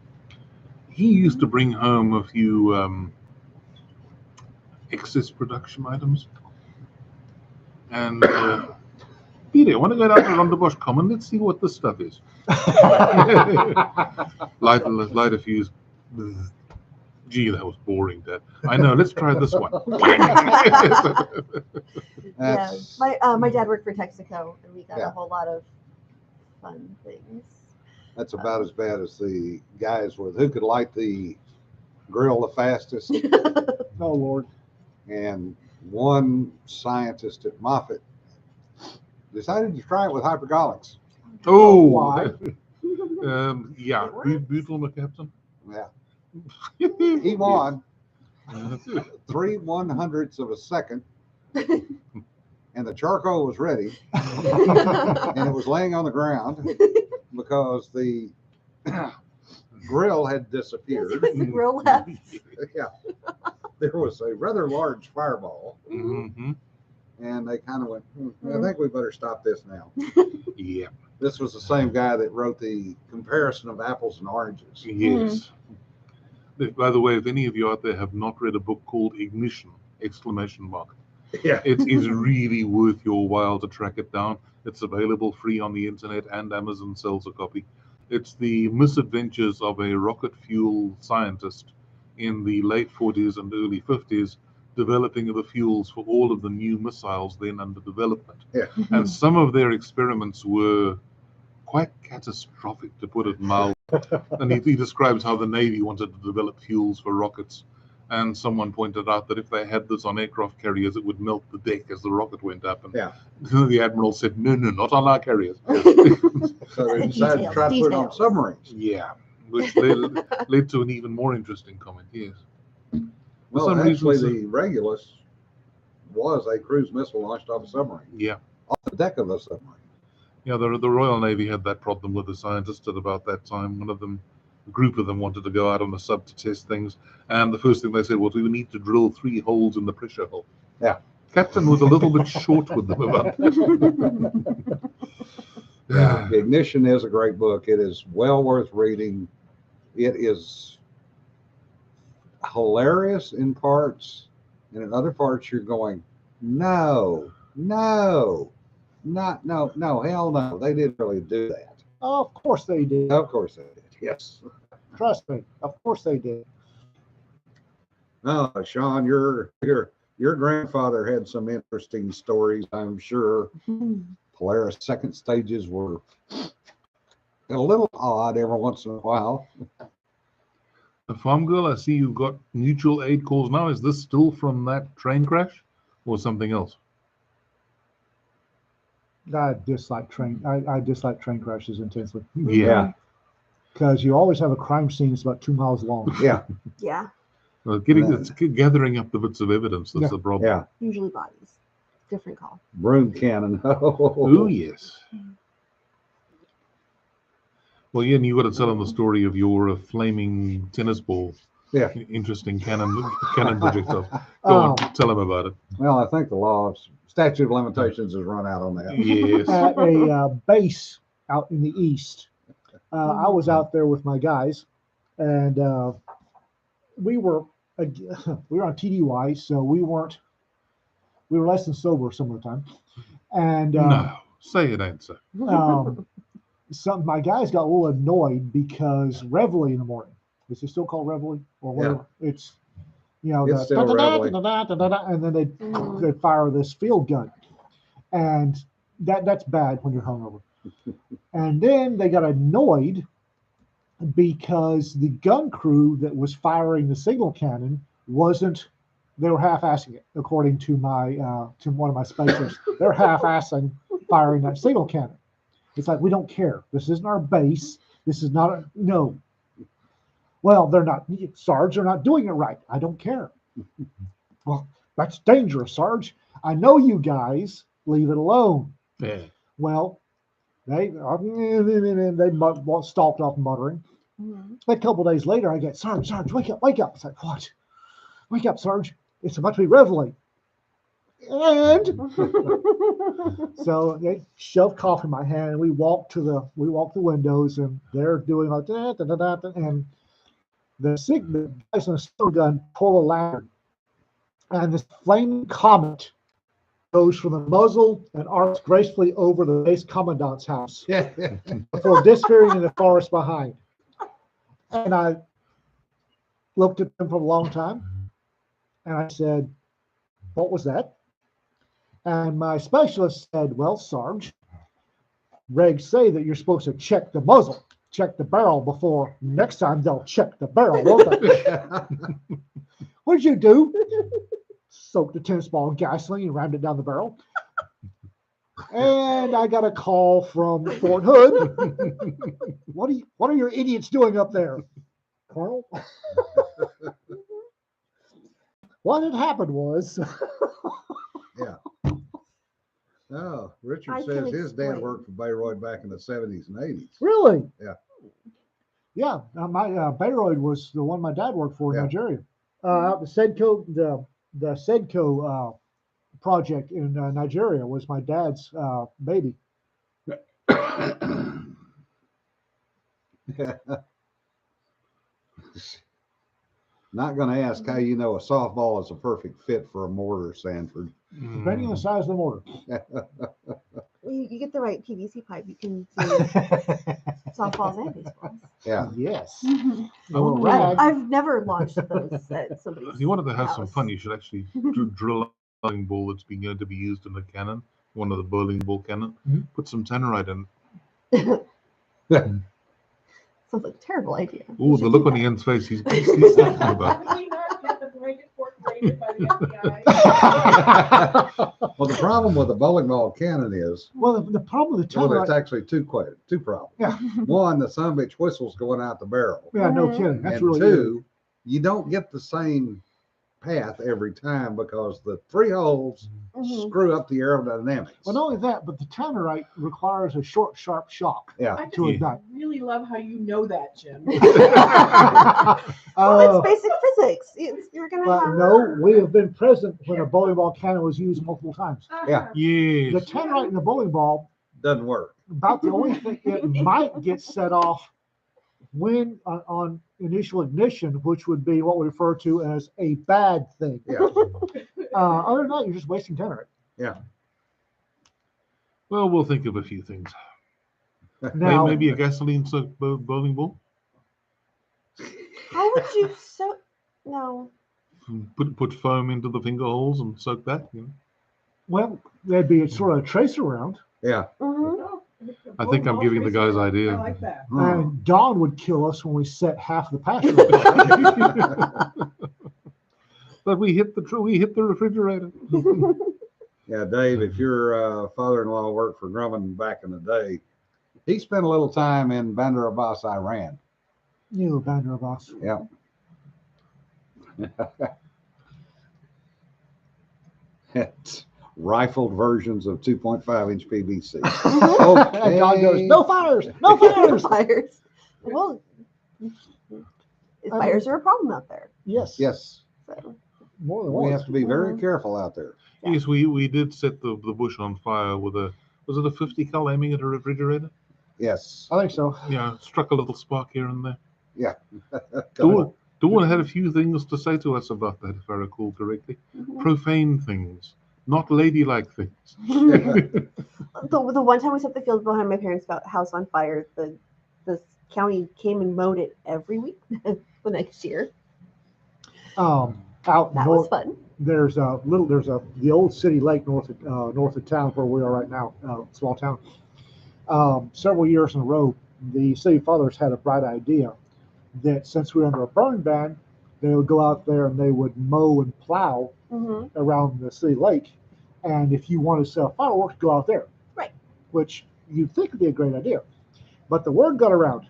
He used to bring home a few excess production items. And Peter, want to go down to Rondebosch Common? Let's see what this stuff is. light a fuse. Gee, that was boring, Dad. I know. Let's try this one. Yeah, my dad worked for Texaco, and we got a whole lot of fun things. That's about as bad as the guys with who could light the grill the fastest. Oh, Lord. And one scientist at Moffett decided to try it with hypergolics. Oh, Why? yeah, Butyl McCaptain. Yeah. He won 3/100ths of a second, and the charcoal was ready, and it was laying on the ground because the grill had disappeared. The grill left. Yeah. There was a rather large fireball, Mm-hmm. and they kind of went, I think we better stop this now. Yeah. This was the same guy that wrote the comparison of apples and oranges. Yes. By the way, if any of you out there have not read a book called Ignition, exclamation mark, Yeah. it is really worth your while to track it down. It's available free on the internet, and Amazon sells a copy. It's the misadventures of a rocket fuel scientist in the late 40s and early 50s, developing the fuels for all of the new missiles then under development. Yeah. And some of their experiments were quite catastrophic, to put it mildly. And he describes how the Navy wanted to develop fuels for rockets. And someone pointed out that if they had this on aircraft carriers, it would melt the deck as the rocket went up. And the Admiral said, no, not on our carriers. So they decided to try to put it on submarines. Yeah, which led to an even more interesting comment, yes. Well, some actually, reason, the Regulus was a cruise missile launched off a submarine. Yeah. Off the deck of the submarine. Yeah, the Royal Navy had that problem with the scientists at about that time. One of them a group of them wanted to go out on a sub to test things, and the first thing they said was, we need to drill 3 holes in the pressure hull. Yeah. Captain was a little bit short with them about Yeah, Ignition is a great book. It is well worth reading. It is hilarious in parts, and in other parts you're going, no, hell no. They didn't really do that. Oh, of course they did. Of course they did. Yes. Trust me. Of course they did. No, Sean, your grandfather had some interesting stories, I'm sure. Polaris second stages were a little odd every once in a while. Farm Girl, I see you've got mutual aid calls now. Is this still from that train crash or something else? I dislike train crashes intensely. Yeah. Because you always have a crime scene that's about 2 miles long. Yeah. Yeah. Well, it's gathering up the bits of evidence that's the problem. Yeah. Usually bodies. Different call. Broom cannon. Oh, yes. Well, yeah, and you got to tell them the story of your flaming tennis ball. Yeah. Interesting cannon projectile. Go on, tell them about it. Well, I think the statute of limitations has run out on that. Yes. At a base out in the east. I was out there with my guys, and we were on TDY, so we were less than sober some of the time. And no, say it ain't so. My guys got a little annoyed because Reveille in the morning. Is it still called Reveille or whatever? Yeah. It's it's still Reveille. And then they fire this field gun, and that's bad when you're hungover. And then they got annoyed because the gun crew that was firing the signal cannon they were half-assing it, according to to one of my specialists. They're half-assing firing that signal cannon. It's like, we don't care. This isn't our base. This is not no. Well, they're not, Sarge, they're not doing it right. I don't care. Well, that's dangerous, Sarge. I know you guys. Leave it alone. Yeah. Well, they stalked off muttering. A couple of days later, I get, Sarge, wake up. It's like, what? Wake up, Sarge. It's about to be Reveille. And so they shoved coffee in my hand, and we walked the windows, and they're doing like that, and the guys on the stun gun pull a lantern, and this flaming comet goes from the muzzle and arcs gracefully over the base commandant's house before disappearing in the forest behind. And I looked at them for a long time, and I said, what was that? And my specialist said, well, Sarge, regs say that you're supposed to check the muzzle, check the barrel before next time they'll check the barrel, won't they? What'd you do? Soaked a tennis ball in gasoline and rammed it down the barrel. And I got a call from Fort Hood. What are your idiots doing up there, Colonel? What had happened was yeah. Oh, Richard I says can his dad explain. worked for Bayreuth back in the 70s and 80s. Really? Yeah. Yeah. My Bayreuth was the one my dad worked for in Yeah. Nigeria. The SEDCO project in Nigeria was my dad's baby. Not going to ask how you know a softball is a perfect fit for a mortar, Sanford. Depending on the size of the mortar. Well, you get the right PVC pipe, you can do softballs and baseballs. Yeah. Yes. Oh, I've never launched those at somebody's if you wanted to have some house. fun, you should actually drill a bowling ball that's been going to be used in the cannon, one of the bowling ball cannon. Put some tannerite in. Sounds like a terrible idea. Oh, the look on Ian's face. He's thinking about. Well, the problem with the bowling ball cannon is, well, the problem with the well, tannerite. it's actually two problems. Yeah. One, the son of a bitch whistles going out the barrel. Yeah, no kidding. That's And really two, you don't get the same path every time because the 3 holes Mhm. screw up the aerodynamics. Well, not only that, but the tannerite requires a short, sharp shock Yeah. I just to ignite. really love how you know that, Jim. Well, it's basic physics. You're gonna But have. no, we have been present when a bowling ball cannon was used multiple times. Yeah. The Yes. tannerite in the bowling ball, Doesn't work. about the only thing it might get set off when on initial ignition, which would be what we refer to as a bad thing. Yeah. Other than that, you're just wasting tannerite. Well, we'll think of a few things. Now, Maybe a gasoline-soaked bowling ball. How would you so? No. Put foam into the finger holes and soak that. You know? well, there'd be a sort of a tracer round, Yeah. Hmm. I think I'm giving the guys I idea. like that. and Dawn would kill us when we set half the pasture. But we hit the refrigerator. Yeah, Dave, if your father-in-law worked for Grumman back in the day, he spent a little time in Bandar Abbas, Iran. You Bandar Abbas. Yeah. It's rifled versions of 2.5-inch PVC. And Dawn goes, no fires, no fires. Fires. Well, fires are a problem out there. Yes. Yes, So. More than we once. have to be very careful out there. Yeah. Yes, we did set the bush on fire with was it a 50 cal aiming at a refrigerator? Yes. I think so. Yeah, struck a little spark here and there. Yeah. Dawn had a few things to say to us about that, if I recall correctly. Mhm. Profane things, not ladylike things. the one time we set the field behind my parents' house on fire, the county came and mowed it every week the next year. Out That north, was fun. there's the old city lake north of town where we are right now, small town. Several years in a row, the city fathers had a bright idea that since we were under a burn ban, they would go out there and they would mow and plow Hmm. around the city lake. And if you want to sell fireworks, go out there. Right. Which you'd think would be a great idea. But the word got around,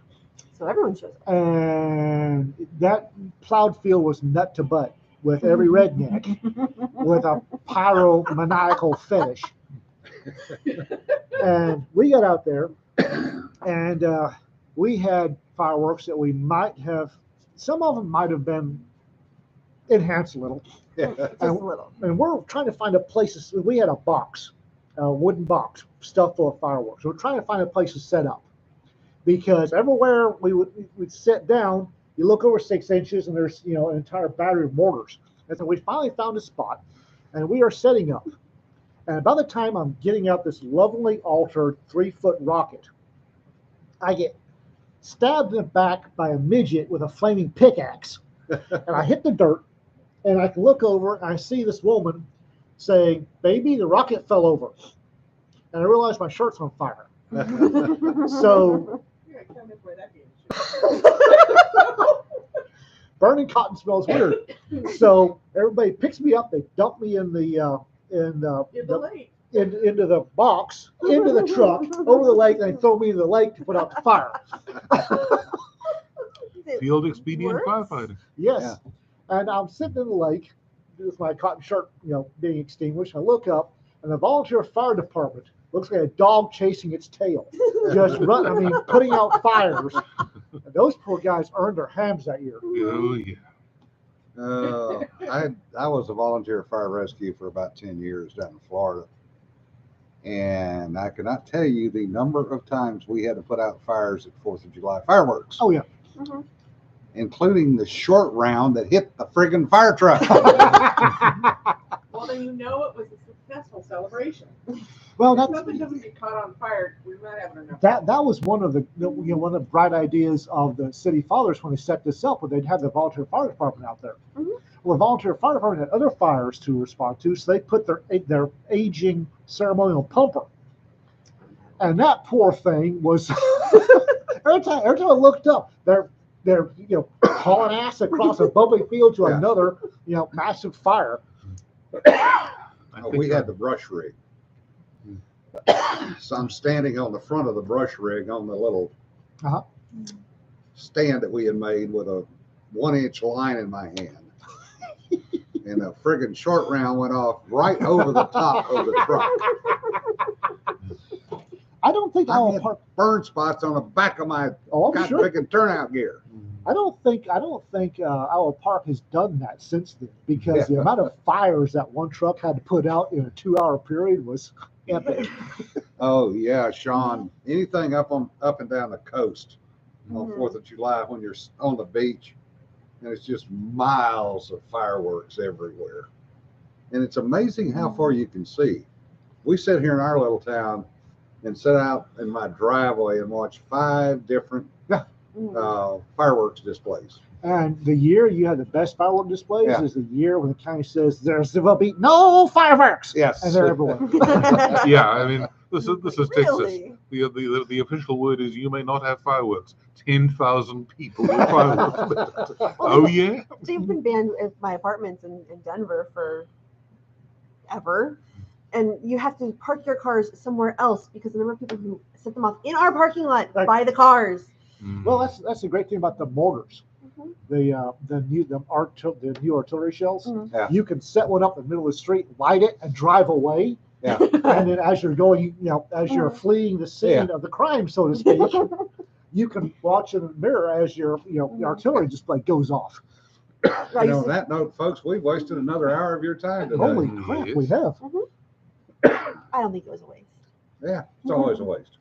So everyone shows up. and that plowed field was nut to butt with every redneck with a pyromaniacal fetish. And we got out there, and we had fireworks that we might have, some of them might have been enhanced a little. Just a little. And we're trying to find a place. We had a box, a wooden box, stuffed full of fireworks. We're trying to find a place to set up, because everywhere we'd sit down, you look over 6 inches, and there's an entire battery of mortars. And so we finally found a spot, and we are setting up. And by the time I'm getting out this lovely altered 3-foot rocket, I get stabbed in the back by a midget with a flaming pickaxe, and I hit the dirt. And I can look over and I see this woman saying, "Baby, the rocket fell over." And I realize my shirt's on fire. So Yeah, I can't remember where that came burning cotton smells weird. So everybody picks me up. They dump me in the in the lake. into the box, into the truck, over the lake, and they throw me in the lake to put out the fire. Field expedient Works? firefighting. Yes. Yeah. And I'm sitting in the lake with my cotton shirt, being extinguished. I look up, and the volunteer fire department looks like a dog chasing its tail, just putting out fires. And those poor guys earned their hams that year. Oh yeah. I was a volunteer fire rescue for about 10 years down in Florida. And I cannot tell you the number of times we had to put out fires at 4th of July fireworks. Oh, yeah. Mhm. Including the short round that hit the friggin' fire truck. Well, then you know it was a successful celebration. Well, If that's something doesn't get caught on fire, we're not having enough. that was one of the one of the bright ideas of the city fathers when they set this up, where they'd have the volunteer fire department out there. Mhm. Well, the volunteer fire department had other fires to respond to, so they put their aging ceremonial pumper, and that poor thing was every time I looked up, they're hauling ass across a bubbly field to Yeah. another massive fire. We had the brush rig. So I'm standing on the front of the brush rig on the little Uh-huh. stand that we had made with a 1-inch line in my hand. and a friggin' short round went off right over the top of the truck. I don't think I Owl had Park. burn spots on the back of my Oh, I'm God sure. friggin' turnout gear. I don't think Owl Park has done that since then, because the Yeah. amount of fires that one truck had to put out in a 2-hour period was epic. Oh yeah, Sean. Anything up and down the coast on Mhm. 4th of July when you're on the beach, and it's just miles of fireworks everywhere. And it's amazing how far you can see. We sit here in our little town and sit out in my driveway and watch 5 different fireworks displays. And the year you have the best firework displays Yeah. is the year when the county says there will be no fireworks. Yes. And they're everywhere. Yeah, I mean, this is Really? Texas. The official word is you may not have fireworks. 10,000 people with fireworks. Oh yeah. They've been banned at my apartments in Denver for ever. And you have to park your cars somewhere else because the number of people who set them off in our parking lot Right. by the cars. Well, that's the great thing about the mortars. Mhm. The new artillery shells. Mhm. Yeah. You can set one up in the middle of the street, light it, and drive away. Yeah. And then as you're going, as you're fleeing the scene of the crime, so to speak, you can watch in the mirror as your artillery display goes off. And on that note, folks, we've wasted another hour of your time today. Holy crap, we have. I don't think it was a waste. Yeah, it's always a waste.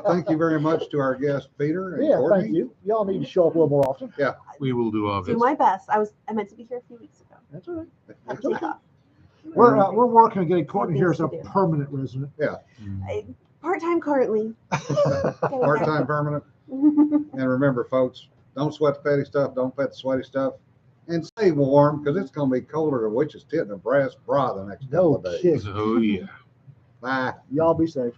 Thank you very much to our guest, Peter and Yeah, Kortnee. thank you. Y'all need to show up a little more often. We will do our Do best. my best. I meant to be here a few weeks ago. That's all right. Had to take off. We're working on getting Kortnee here as a Things to do. permanent resident. Part-time currently. Part-time permanent. And remember, folks, don't sweat the petty stuff. Don't pet the sweaty stuff. And stay warm, because it's going to be colder than witch's tit in a brass bra the next couple No of days. kidding. Oh yeah. Bye. Y'all be safe.